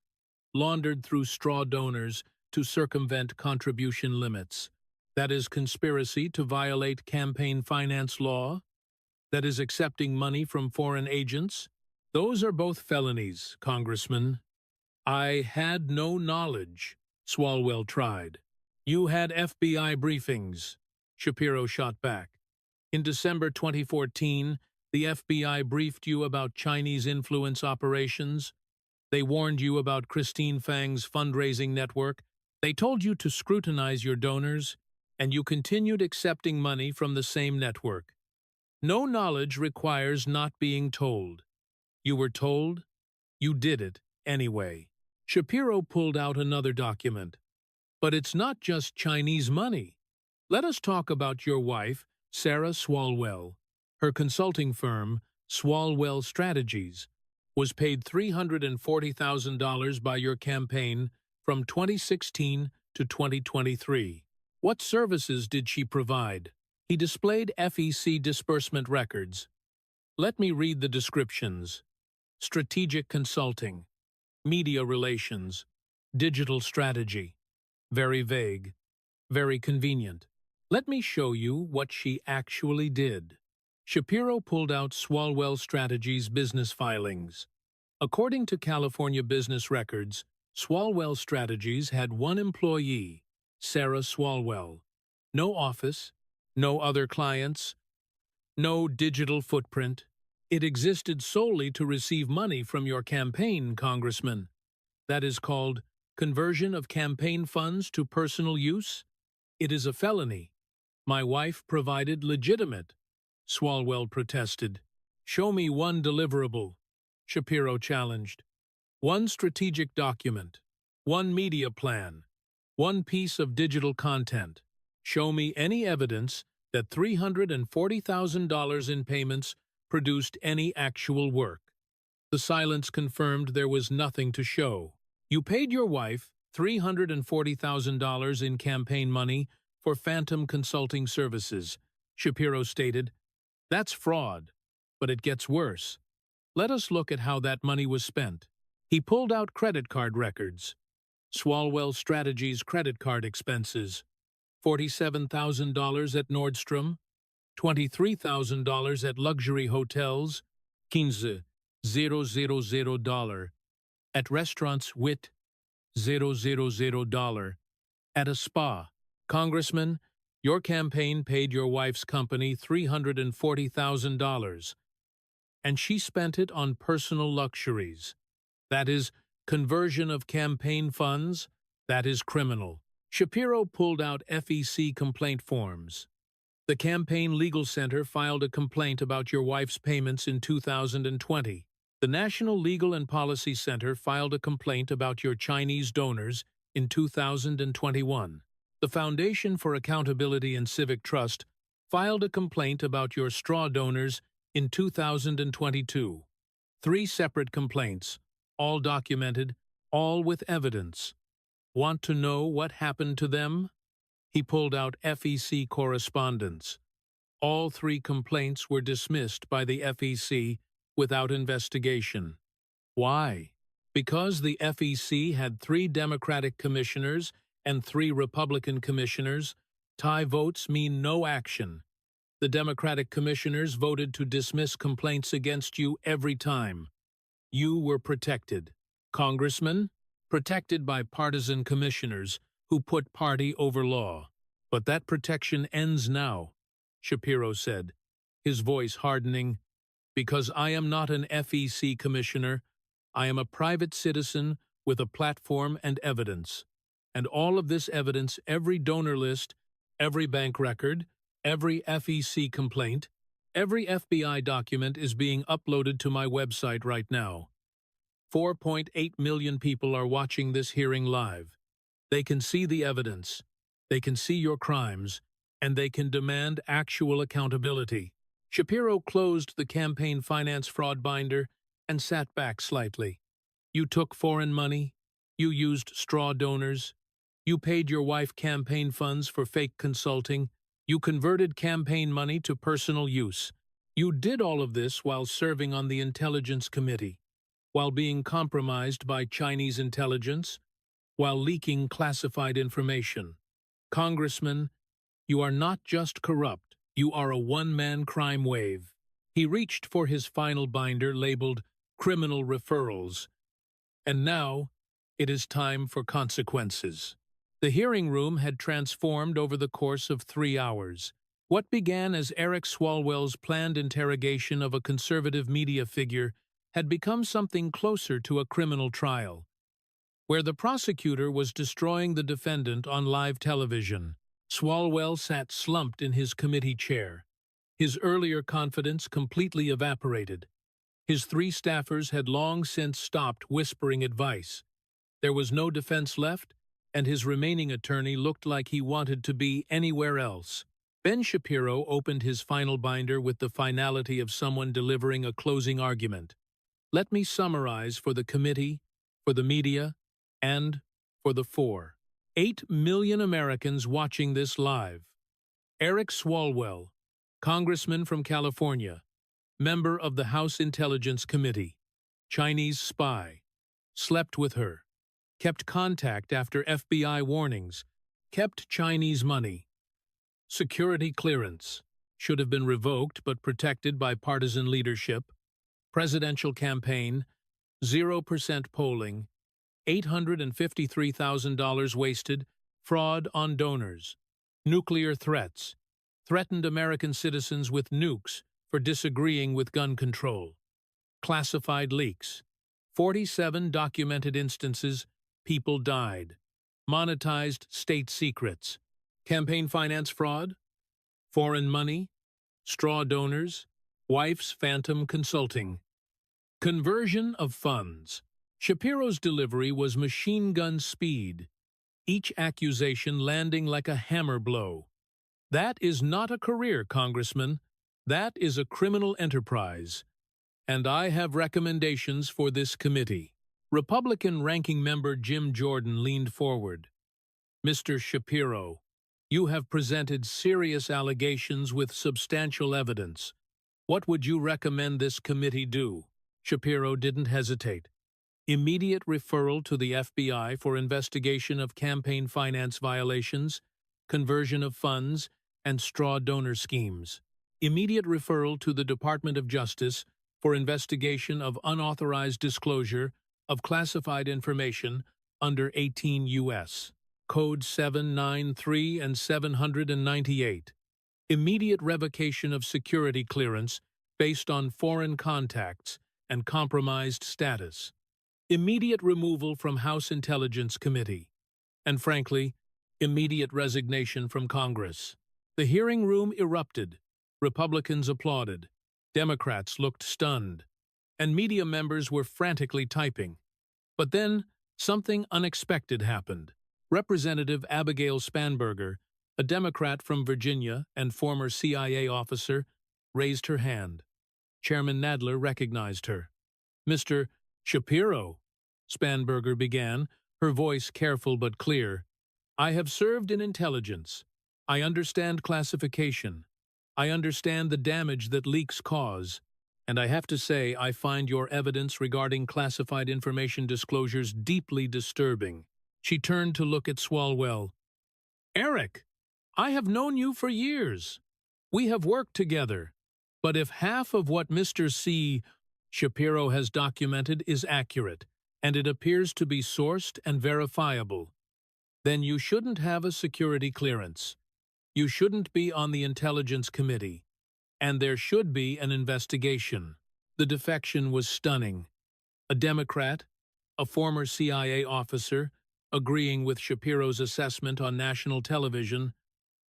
laundered through straw donors to circumvent contribution limits. That is conspiracy to violate campaign finance law? That is accepting money from foreign agents? Those are both felonies, Congressman. I had no knowledge, Swalwell tried. You had FBI briefings, Shapiro shot back. In December 2014, the FBI briefed you about Chinese influence operations. They warned you about Christine Fang's fundraising network. They told you to scrutinize your donors, and you continued accepting money from the same network. No knowledge requires not being told. You were told, you did it anyway. Shapiro pulled out another document. But it's not just Chinese money. Let us talk about your wife, Sarah Swalwell. Her consulting firm, Swalwell Strategies, was paid $340,000 by your campaign from 2016 to 2023. What services did she provide? He displayed FEC disbursement records. Let me read the descriptions. Strategic consulting, media relations, digital strategy. Very vague, very convenient. Let me show you what she actually did. Shapiro pulled out Swalwell Strategies business filings. According to California business records, Swalwell Strategies had one employee, Sarah Swalwell. No office, no other clients, no digital footprint. It existed solely to receive money from your campaign, Congressman. That is called conversion of campaign funds to personal use. It is a felony. My wife provided legitimate. Swalwell protested. Show me one deliverable, Shapiro challenged. One strategic document, one media plan, one piece of digital content. Show me any evidence that $340,000 in payments produced any actual work. The silence confirmed there was nothing to show. You paid your wife $340,000 in campaign money for phantom consulting services, Shapiro stated. That's fraud, but it gets worse. Let us look at how that money was spent. He pulled out credit card records. Swalwell Strategies credit card expenses. $47,000 at Nordstrom, $23,000 at luxury hotels, $15,000 at restaurants with $000 at a spa. Congressman, your campaign paid your wife's company $340,000, and she spent it on personal luxuries. That is conversion of campaign funds. That is criminal. Shapiro pulled out FEC complaint forms. The Campaign Legal Center filed a complaint about your wife's payments in 2020. The National Legal and Policy Center filed a complaint about your Chinese donors in 2021. The Foundation for Accountability and Civic Trust filed a complaint about your straw donors in 2022. 3 separate complaints, all documented, all with evidence. Want to know what happened to them? He pulled out FEC correspondence. All 3 complaints were dismissed by the FEC without investigation. Why? Because the FEC had 3 Democratic commissioners and 3 Republican commissioners. Tie votes mean no action. The Democratic commissioners voted to dismiss complaints against you every time. You were protected. Congressman, protected by partisan commissioners who put party over law. But that protection ends now, Shapiro said, his voice hardening. Because I am not an FEC commissioner, I am a private citizen with a platform and evidence. And all of this evidence, every donor list, every bank record, every FEC complaint, every FBI document is being uploaded to my website right now. 4.8 million people are watching this hearing live. They can see the evidence, they can see your crimes, and they can demand actual accountability. Shapiro closed the campaign finance fraud binder and sat back slightly. You took foreign money. You used straw donors. You paid your wife campaign funds for fake consulting. You converted campaign money to personal use. You did all of this while serving on the Intelligence Committee, while being compromised by Chinese intelligence, while leaking classified information. Congressman, you are not just corrupt, you are a one-man crime wave. He reached for his final binder labeled Criminal Referrals. And now, it is time for consequences. The hearing room had transformed over the course of 3 hours. What began as Eric Swalwell's planned interrogation of a conservative media figure had become something closer to a criminal trial, where the prosecutor was destroying the defendant on live television. Swalwell sat slumped in his committee chair. His earlier confidence completely evaporated. His 3 staffers had long since stopped whispering advice. There was no defense left, and his remaining attorney looked like he wanted to be anywhere else. Ben Shapiro opened his final binder with the finality of someone delivering a closing argument. Let me summarize for the committee, for the media, and for the 8 million Americans watching this live. Eric Swalwell, Congressman from California, member of the House Intelligence Committee, Chinese spy, slept with her, kept contact after FBI warnings, kept Chinese money. Security clearance should have been revoked but protected by partisan leadership. Presidential campaign, 0% polling, $853,000 wasted, fraud on donors, nuclear threats, threatened American citizens with nukes for disagreeing with gun control, classified leaks, 47 documented instances, people died, monetized state secrets, campaign finance fraud, foreign money, straw donors, wife's phantom consulting, conversion of funds. Shapiro's delivery was machine gun speed, each accusation landing like a hammer blow. That is not a career, Congressman. That is a criminal enterprise. And I have recommendations for this committee. Republican Ranking Member Jim Jordan leaned forward. Mr. Shapiro, you have presented serious allegations with substantial evidence. What would you recommend this committee do? Shapiro didn't hesitate. Immediate referral to the FBI for investigation of campaign finance violations, conversion of funds, and straw donor schemes. Immediate referral to the Department of Justice for investigation of unauthorized disclosure of classified information under 18 U.S. Code 793 and 798. Immediate revocation of security clearance based on foreign contacts and compromised status. Immediate removal from House Intelligence Committee. And frankly, immediate resignation from Congress. The hearing room erupted. Republicans applauded. Democrats looked stunned. And media members were frantically typing. But then, something unexpected happened. Representative Abigail Spanberger, a Democrat from Virginia and former CIA officer, raised her hand. Chairman Nadler recognized her. Mr. Shapiro, Spanberger began, her voice careful but clear. I have served in intelligence. I understand classification. I understand the damage that leaks cause. And I have to say I find your evidence regarding classified information disclosures deeply disturbing. She turned to look at Swalwell. Eric, I have known you for years. We have worked together. But if half of what Mr. Shapiro has documented is accurate, and it appears to be sourced and verifiable, then you shouldn't have a security clearance. You shouldn't be on the Intelligence Committee, and there should be an investigation. The defection was stunning. A Democrat, a former CIA officer, agreeing with Shapiro's assessment on national television.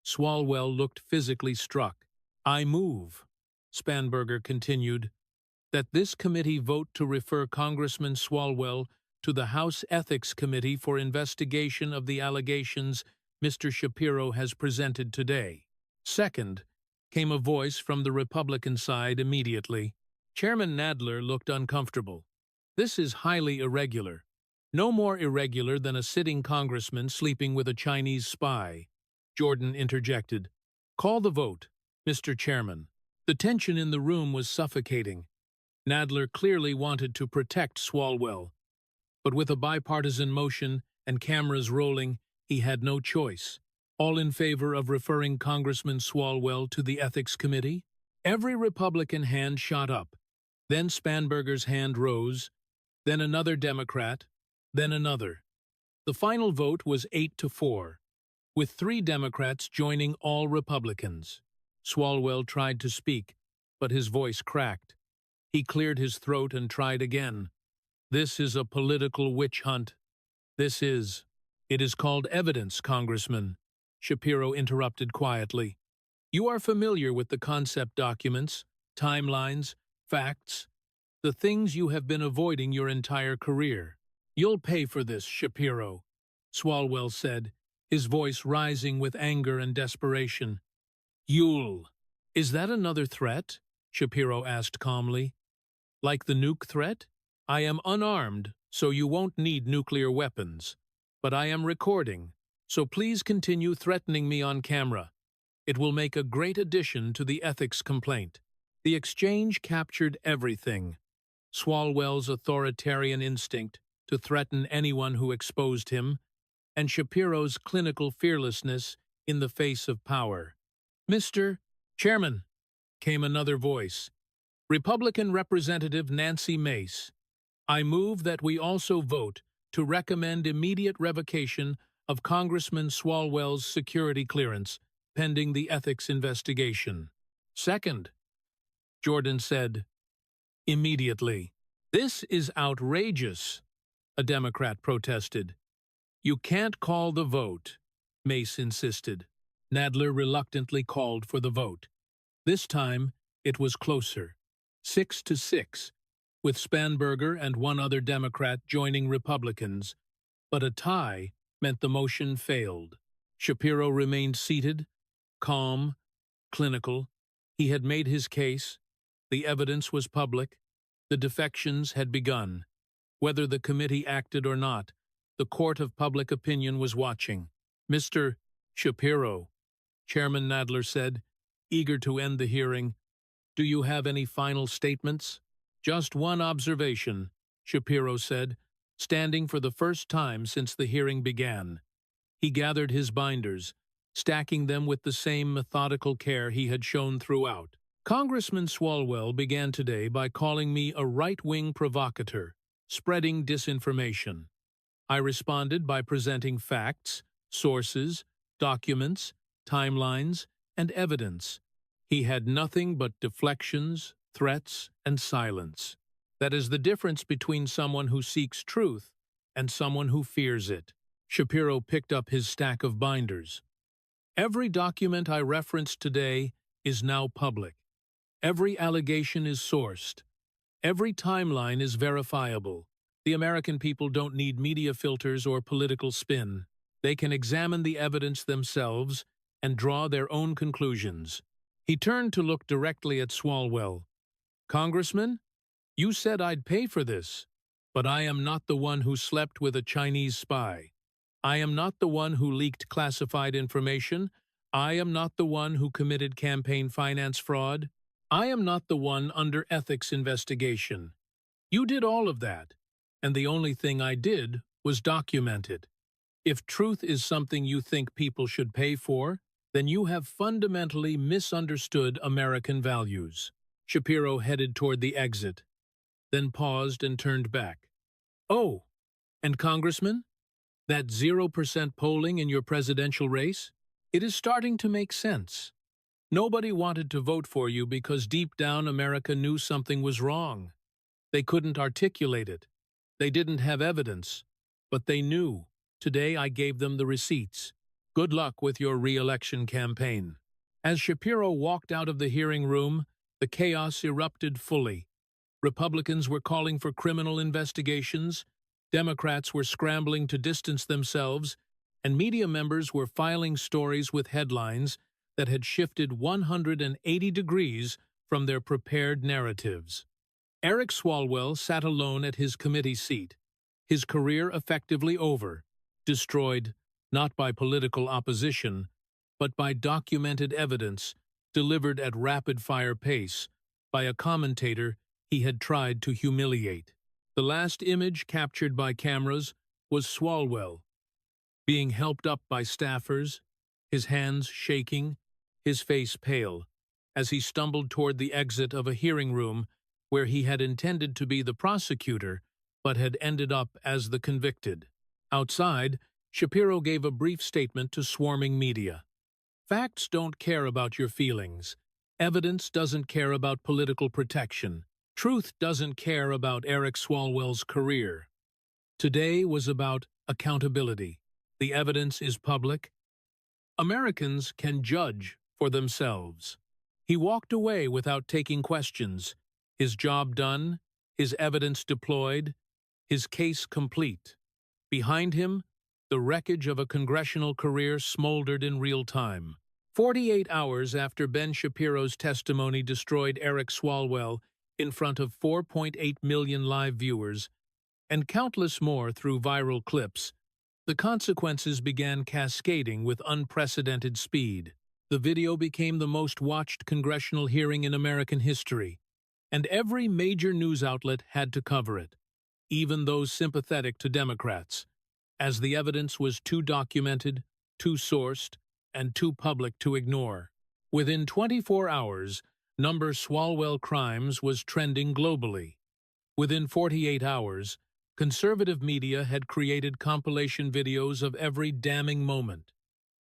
Swalwell looked physically struck. I move, Spanberger continued, that this committee vote to refer Congressman Swalwell to the House Ethics Committee for investigation of the allegations Mr. Shapiro has presented today. Second, came a voice from the Republican side immediately. Chairman Nadler looked uncomfortable. This is highly irregular. No more irregular than a sitting congressman sleeping with a Chinese spy. Jordan interjected. Call the vote, Mr. Chairman. The tension in the room was suffocating. Nadler clearly wanted to protect Swalwell, but with a bipartisan motion and cameras rolling, he had no choice. All in favor of referring Congressman Swalwell to the Ethics Committee? Every Republican hand shot up. Then Spanberger's hand rose, then another Democrat, then another. The final vote was 8-4, with 3 Democrats joining all Republicans. Swalwell tried to speak, but his voice cracked. He cleared his throat and tried again. This is a political witch hunt. It is called evidence, Congressman. Shapiro interrupted quietly. You are familiar with the concept documents, timelines, facts, the things you have been avoiding your entire career. You'll pay for this, Shapiro, Swalwell said, his voice rising with anger and desperation. You'll. Is that another threat? Shapiro asked calmly. Like the nuke threat? I am unarmed, so you won't need nuclear weapons. But I am recording, so please continue threatening me on camera. It will make a great addition to the ethics complaint. The exchange captured everything. Swalwell's authoritarian instinct to threaten anyone who exposed him, and Shapiro's clinical fearlessness in the face of power. Mr. Chairman, came another voice. Republican Representative Nancy Mace, I move that we also vote to recommend immediate revocation of Congressman Swalwell's security clearance pending the ethics investigation. Second, Jordan said, immediately. This is outrageous, a Democrat protested. You can't call the vote, Mace insisted. Nadler reluctantly called for the vote. This time, it was closer, 6-6, with Spanberger and one other Democrat joining Republicans, but a tie meant the motion failed. Shapiro remained seated, calm, clinical. He had made his case. The evidence was public. The defections had begun. Whether the committee acted or not, the court of public opinion was watching. Mr. Shapiro, Chairman Nadler said, eager to end the hearing, do you have any final statements? Just one observation, Shapiro said, standing for the first time since the hearing began. He gathered his binders, stacking them with the same methodical care he had shown throughout. Congressman Swalwell began today by calling me a right-wing provocateur, spreading disinformation. I responded by presenting facts, sources, documents, timelines, and evidence. He had nothing but deflections, threats, and silence. That is the difference between someone who seeks truth and someone who fears it. Shapiro picked up his stack of binders. Every document I referenced today is now public. Every allegation is sourced. Every timeline is verifiable. The American people don't need media filters or political spin. They can examine the evidence themselves and draw their own conclusions. He turned to look directly at Swalwell. Congressman, you said I'd pay for this, but I am not the one who slept with a Chinese spy. I am not the one who leaked classified information. I am not the one who committed campaign finance fraud. I am not the one under ethics investigation. You did all of that, and the only thing I did was document it. If truth is something you think people should pay for, then you have fundamentally misunderstood American values. Shapiro headed toward the exit, then paused and turned back. Oh, and Congressman, that 0% polling in your presidential race? It is starting to make sense. Nobody wanted to vote for you because deep down America knew something was wrong. They couldn't articulate it. They didn't have evidence, but they knew. Today I gave them the receipts. Good luck with your re-election campaign. As Shapiro walked out of the hearing room, the chaos erupted fully. Republicans were calling for criminal investigations, Democrats were scrambling to distance themselves, and media members were filing stories with headlines that had shifted 180 degrees from their prepared narratives. Eric Swalwell sat alone at his committee seat, his career effectively over, destroyed not by political opposition, but by documented evidence delivered at rapid-fire pace by a commentator he had tried to humiliate. The last image captured by cameras was Swalwell, being helped up by staffers, his hands shaking, his face pale, as he stumbled toward the exit of a hearing room where he had intended to be the prosecutor but had ended up as the convicted. Outside, Shapiro gave a brief statement to swarming media. Facts don't care about your feelings. Evidence doesn't care about political protection. Truth doesn't care about Eric Swalwell's career. Today was about accountability. The evidence is public. Americans can judge for themselves. He walked away without taking questions. His job done, his evidence deployed, his case complete. Behind him, the wreckage of a congressional career smoldered in real time. 48 hours after Ben Shapiro's testimony destroyed Eric Swalwell in front of 4.8 million live viewers, and countless more through viral clips, the consequences began cascading with unprecedented speed. The video became the most watched congressional hearing in American history, and every major news outlet had to cover it, even those sympathetic to Democrats, as the evidence was too documented, too sourced, and too public to ignore. Within 24 hours, number Swalwell crimes was trending globally. Within 48 hours, conservative media had created compilation videos of every damning moment.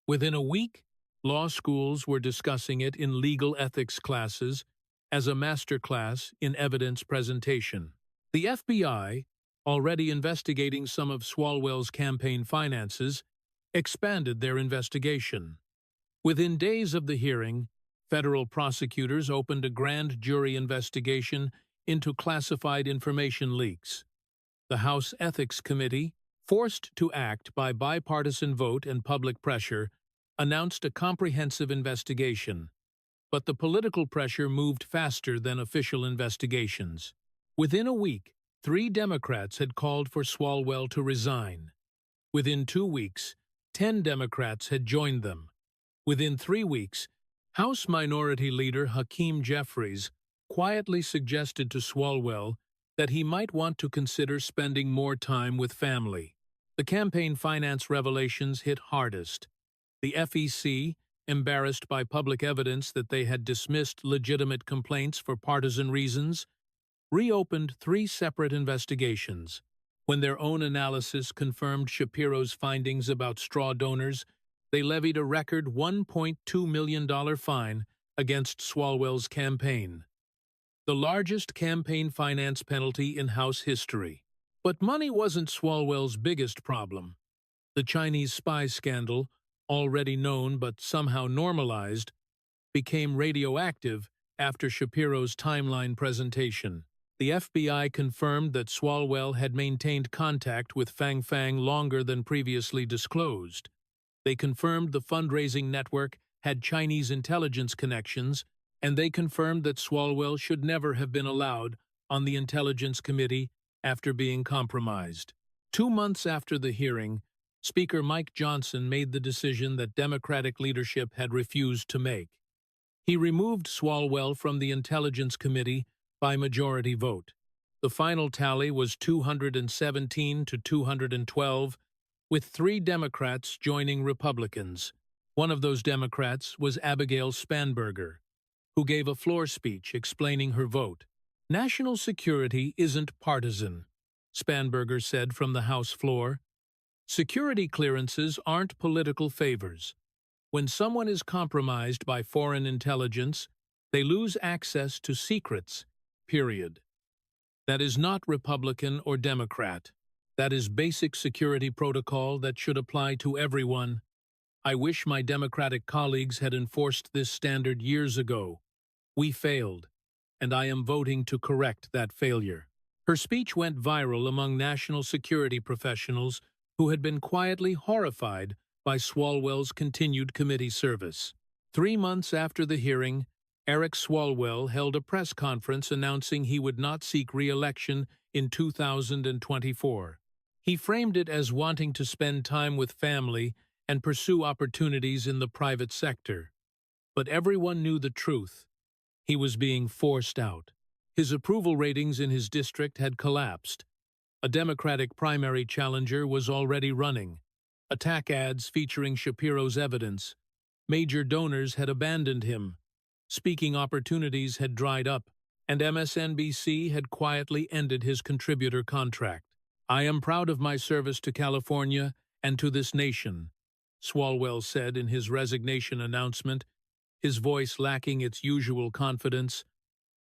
Within a week, law schools were discussing it in legal ethics classes as a master class in evidence presentation. The FBI, already investigating some of Swalwell's campaign finances, expanded their investigation. Within days of the hearing, federal prosecutors opened a grand jury investigation into classified information leaks. The House Ethics Committee, forced to act by bipartisan vote and public pressure, announced a comprehensive investigation. But the political pressure moved faster than official investigations. Within a week, 3 Democrats had called for Swalwell to resign. Within 2 weeks, 10 Democrats had joined them. Within 3 weeks, House Minority Leader Hakeem Jeffries quietly suggested to Swalwell that he might want to consider spending more time with family. The campaign finance revelations hit hardest. The FEC, embarrassed by public evidence that they had dismissed legitimate complaints for partisan reasons, reopened 3 separate investigations. When their own analysis confirmed Shapiro's findings about straw donors, they levied a record $1.2 million fine against Swalwell's campaign, the largest campaign finance penalty in House history. But money wasn't Swalwell's biggest problem. The Chinese spy scandal, already known but somehow normalized, became radioactive after Shapiro's timeline presentation. The FBI confirmed that Swalwell had maintained contact with Fang Fang longer than previously disclosed. They confirmed the fundraising network had Chinese intelligence connections, and they confirmed that Swalwell should never have been allowed on the Intelligence Committee after being compromised. 2 months after the hearing, Speaker Mike Johnson made the decision that Democratic leadership had refused to make. He removed Swalwell from the Intelligence Committee by majority vote. The final tally was 217 to 212, with 3 Democrats joining Republicans. One of those Democrats was Abigail Spanberger, who gave a floor speech explaining her vote. "National security isn't partisan," Spanberger said from the House floor. "Security clearances aren't political favors. When someone is compromised by foreign intelligence, they lose access to secrets, period. That is not Republican or Democrat. That is basic security protocol that should apply to everyone. I wish my Democratic colleagues had enforced this standard years ago. We failed, and I am voting to correct that failure." Her speech went viral among national security professionals who had been quietly horrified by Swalwell's continued committee service. 3 months after the hearing, Eric Swalwell held a press conference announcing he would not seek re-election in 2024. He framed it as wanting to spend time with family and pursue opportunities in the private sector. But everyone knew the truth. He was being forced out. His approval ratings in his district had collapsed. A Democratic primary challenger was already running. Attack ads featuring Shapiro's evidence. Major donors had abandoned him. Speaking opportunities had dried up, and MSNBC had quietly ended his contributor contract. "I am proud of my service to California and to this nation," Swalwell said in his resignation announcement, his voice lacking its usual confidence.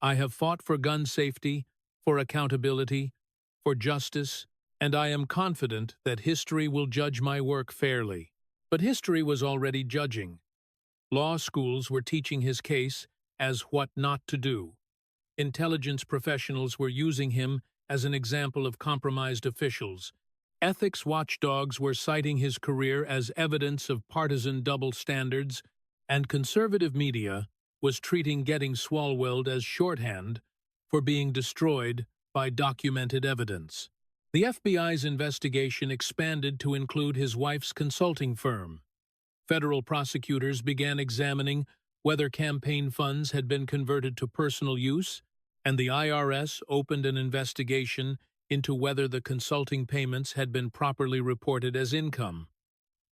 "I have fought for gun safety, for accountability, for justice, and I am confident that history will judge my work fairly." But history was already judging. Law schools were teaching his case as what not to do. Intelligence professionals were using him as an example of compromised officials. Ethics watchdogs were citing his career as evidence of partisan double standards, and conservative media was treating getting Swalwelled as shorthand for being destroyed by documented evidence. The FBI's investigation expanded to include his wife's consulting firm. Federal prosecutors began examining whether campaign funds had been converted to personal use, and the IRS opened an investigation into whether the consulting payments had been properly reported as income.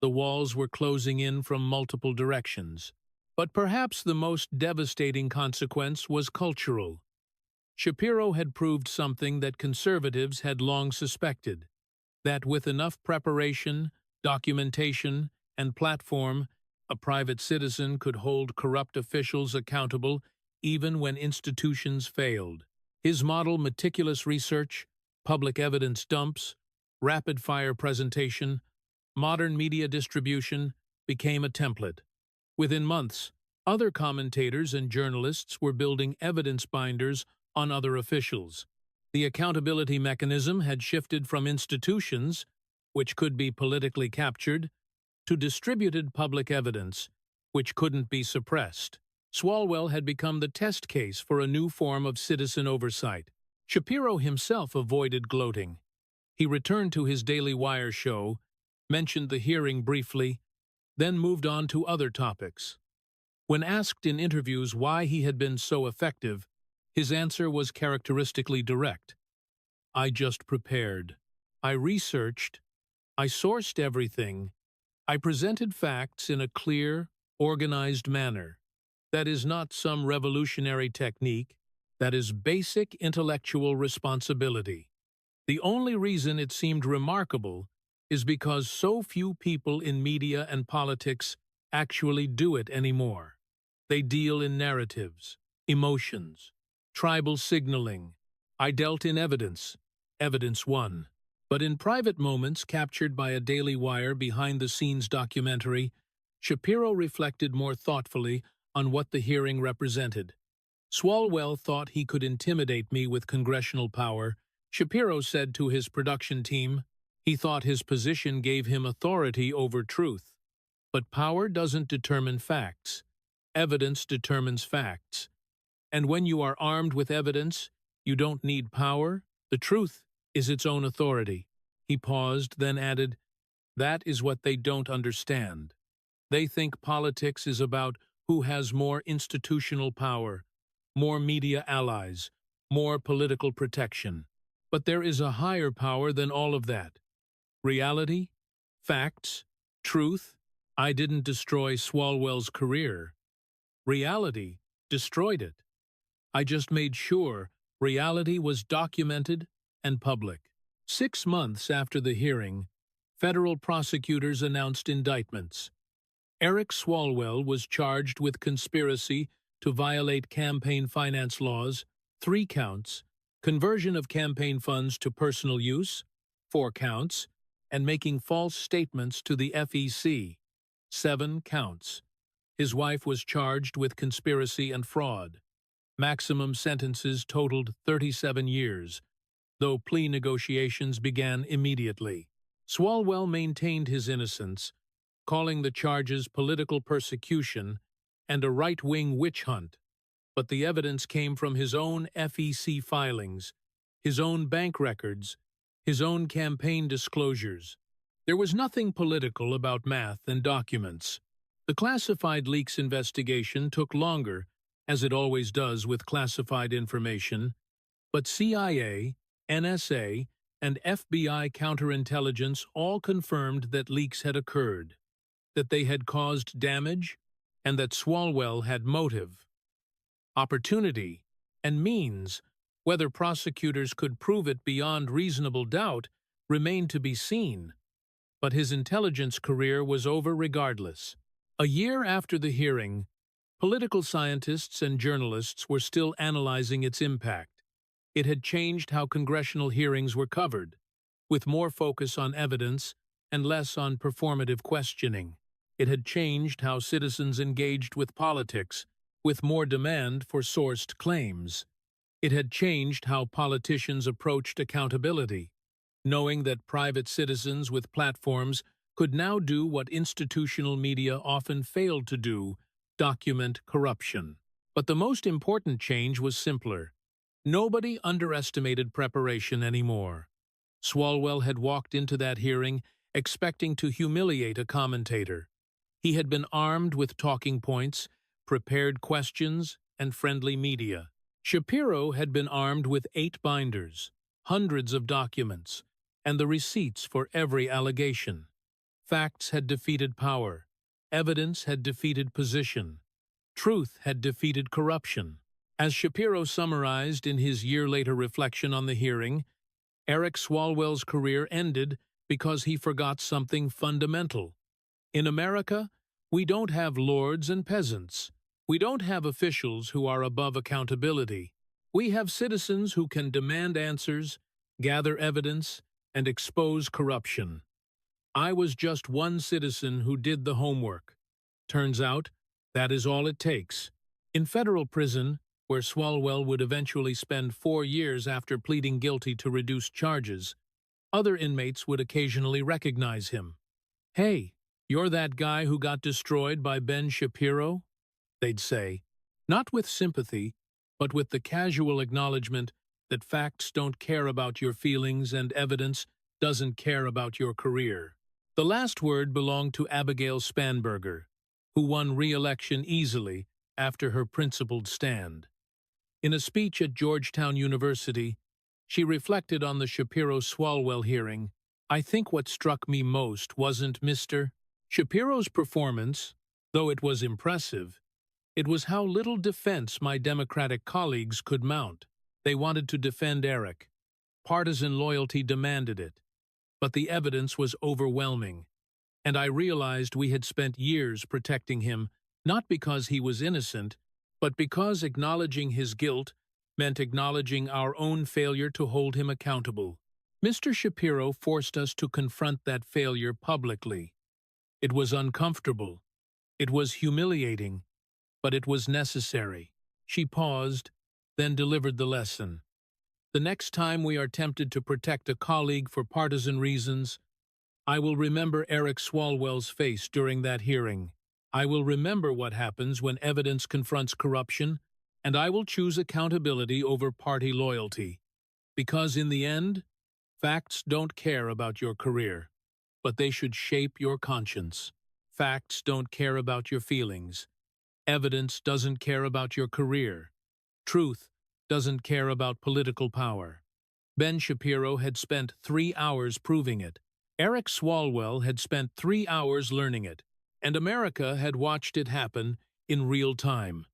The walls were closing in from multiple directions. But perhaps the most devastating consequence was cultural. Shapiro had proved something that conservatives had long suspected, that with enough preparation, documentation, and platform, a private citizen could hold corrupt officials accountable even when institutions failed. His model: meticulous research, public evidence dumps, rapid-fire presentation, modern media distribution, became a template. Within months, other commentators and journalists were building evidence binders on other officials. The accountability mechanism had shifted from institutions, which could be politically captured, to distributed public evidence, which couldn't be suppressed. Swalwell had become the test case for a new form of citizen oversight. Shapiro himself avoided gloating. He returned to his Daily Wire show, mentioned the hearing briefly, then moved on to other topics. When asked in interviews why he had been so effective, his answer was characteristically direct. "I just prepared. I researched. I sourced everything. I presented facts in a clear, organized manner. That is not some revolutionary technique. That is basic intellectual responsibility. The only reason it seemed remarkable is because so few people in media and politics actually do it anymore. They deal in narratives, emotions, tribal signaling. I dealt in evidence. Evidence won." But in private moments captured by a Daily Wire behind-the-scenes documentary, Shapiro reflected more thoughtfully on what the hearing represented. "Swalwell thought he could intimidate me with congressional power," Shapiro said to his production team. "He thought his position gave him authority over truth. But power doesn't determine facts. Evidence determines facts. And when you are armed with evidence, you don't need power. The truth is its own authority." He paused, then added, "That is what they don't understand. They think politics is about who has more institutional power, more media allies, more political protection. But there is a higher power than all of that. Reality, facts, truth. I didn't destroy Swalwell's career. Reality destroyed it. I just made sure reality was documented and public." 6 months after the hearing, federal prosecutors announced indictments. Eric Swalwell was charged with conspiracy to violate campaign finance laws, 3 counts, conversion of campaign funds to personal use, 4 counts, and making false statements to the FEC, 7 counts. His wife was charged with conspiracy and fraud. Maximum sentences totaled 37 years, though plea negotiations began immediately. Swalwell maintained his innocence, calling the charges political persecution and a right-wing witch hunt. but the evidence came from his own FEC filings, his own bank records, his own campaign disclosures. There was nothing political about math and documents. The classified leaks investigation took longer, as it always does with classified information, but CIA, NSA, and FBI counterintelligence all confirmed that leaks had occurred, that they had caused damage, and that Swalwell had motive, opportunity, and means. Whether prosecutors could prove it beyond reasonable doubt remained to be seen, but his intelligence career was over regardless. A year after the hearing, political scientists and journalists were still analyzing its impact. It had changed how congressional hearings were covered, with more focus on evidence and less on performative questioning. It had changed how citizens engaged with politics, with more demand for sourced claims. It had changed how politicians approached accountability, knowing that private citizens with platforms could now do what institutional media often failed to do: document corruption. But the most important change was simpler. Nobody underestimated preparation anymore. Swalwell had walked into that hearing expecting to humiliate a commentator. He had been armed with talking points, prepared questions, and friendly media. Shapiro had been armed with 8 binders, hundreds of documents, and the receipts for every allegation. Facts had defeated power. Evidence had defeated position. Truth had defeated corruption. As Shapiro summarized in his year-later reflection on the hearing, Eric Swalwell's career ended because he forgot something fundamental. In America, we don't have lords and peasants. We don't have officials who are above accountability. We have citizens who can demand answers, gather evidence, and expose corruption. I was just one citizen who did the homework. Turns out, that is all it takes. In federal prison, where Swalwell would eventually spend 4 years after pleading guilty to reduced charges, other inmates would occasionally recognize him. "Hey, you're that guy who got destroyed by Ben Shapiro?" they'd say, not with sympathy, but with the casual acknowledgement that facts don't care about your feelings and evidence doesn't care about your career. The last word belonged to Abigail Spanberger, who won re-election easily after her principled stand. In a speech at Georgetown University, she reflected on the Shapiro-Swalwell hearing. "I think what struck me most wasn't Mr. Shapiro's performance, though it was impressive. It was how little defense my Democratic colleagues could mount. They wanted to defend Eric. Partisan loyalty demanded it. But the evidence was overwhelming, and I realized we had spent years protecting him, not because he was innocent, but because acknowledging his guilt meant acknowledging our own failure to hold him accountable. Mr. Shapiro forced us to confront that failure publicly. It was uncomfortable. It was humiliating, but it was necessary." She paused, then delivered the lesson. "The next time we are tempted to protect a colleague for partisan reasons, I will remember Eric Swalwell's face during that hearing. I will remember what happens when evidence confronts corruption, and I will choose accountability over party loyalty. Because in the end, facts don't care about your career, but they should shape your conscience. Facts don't care about your feelings. Evidence doesn't care about your career. Truth doesn't care about political power." Ben Shapiro had spent 3 hours proving it. Eric Swalwell had spent 3 hours learning it, and America had watched it happen in real time.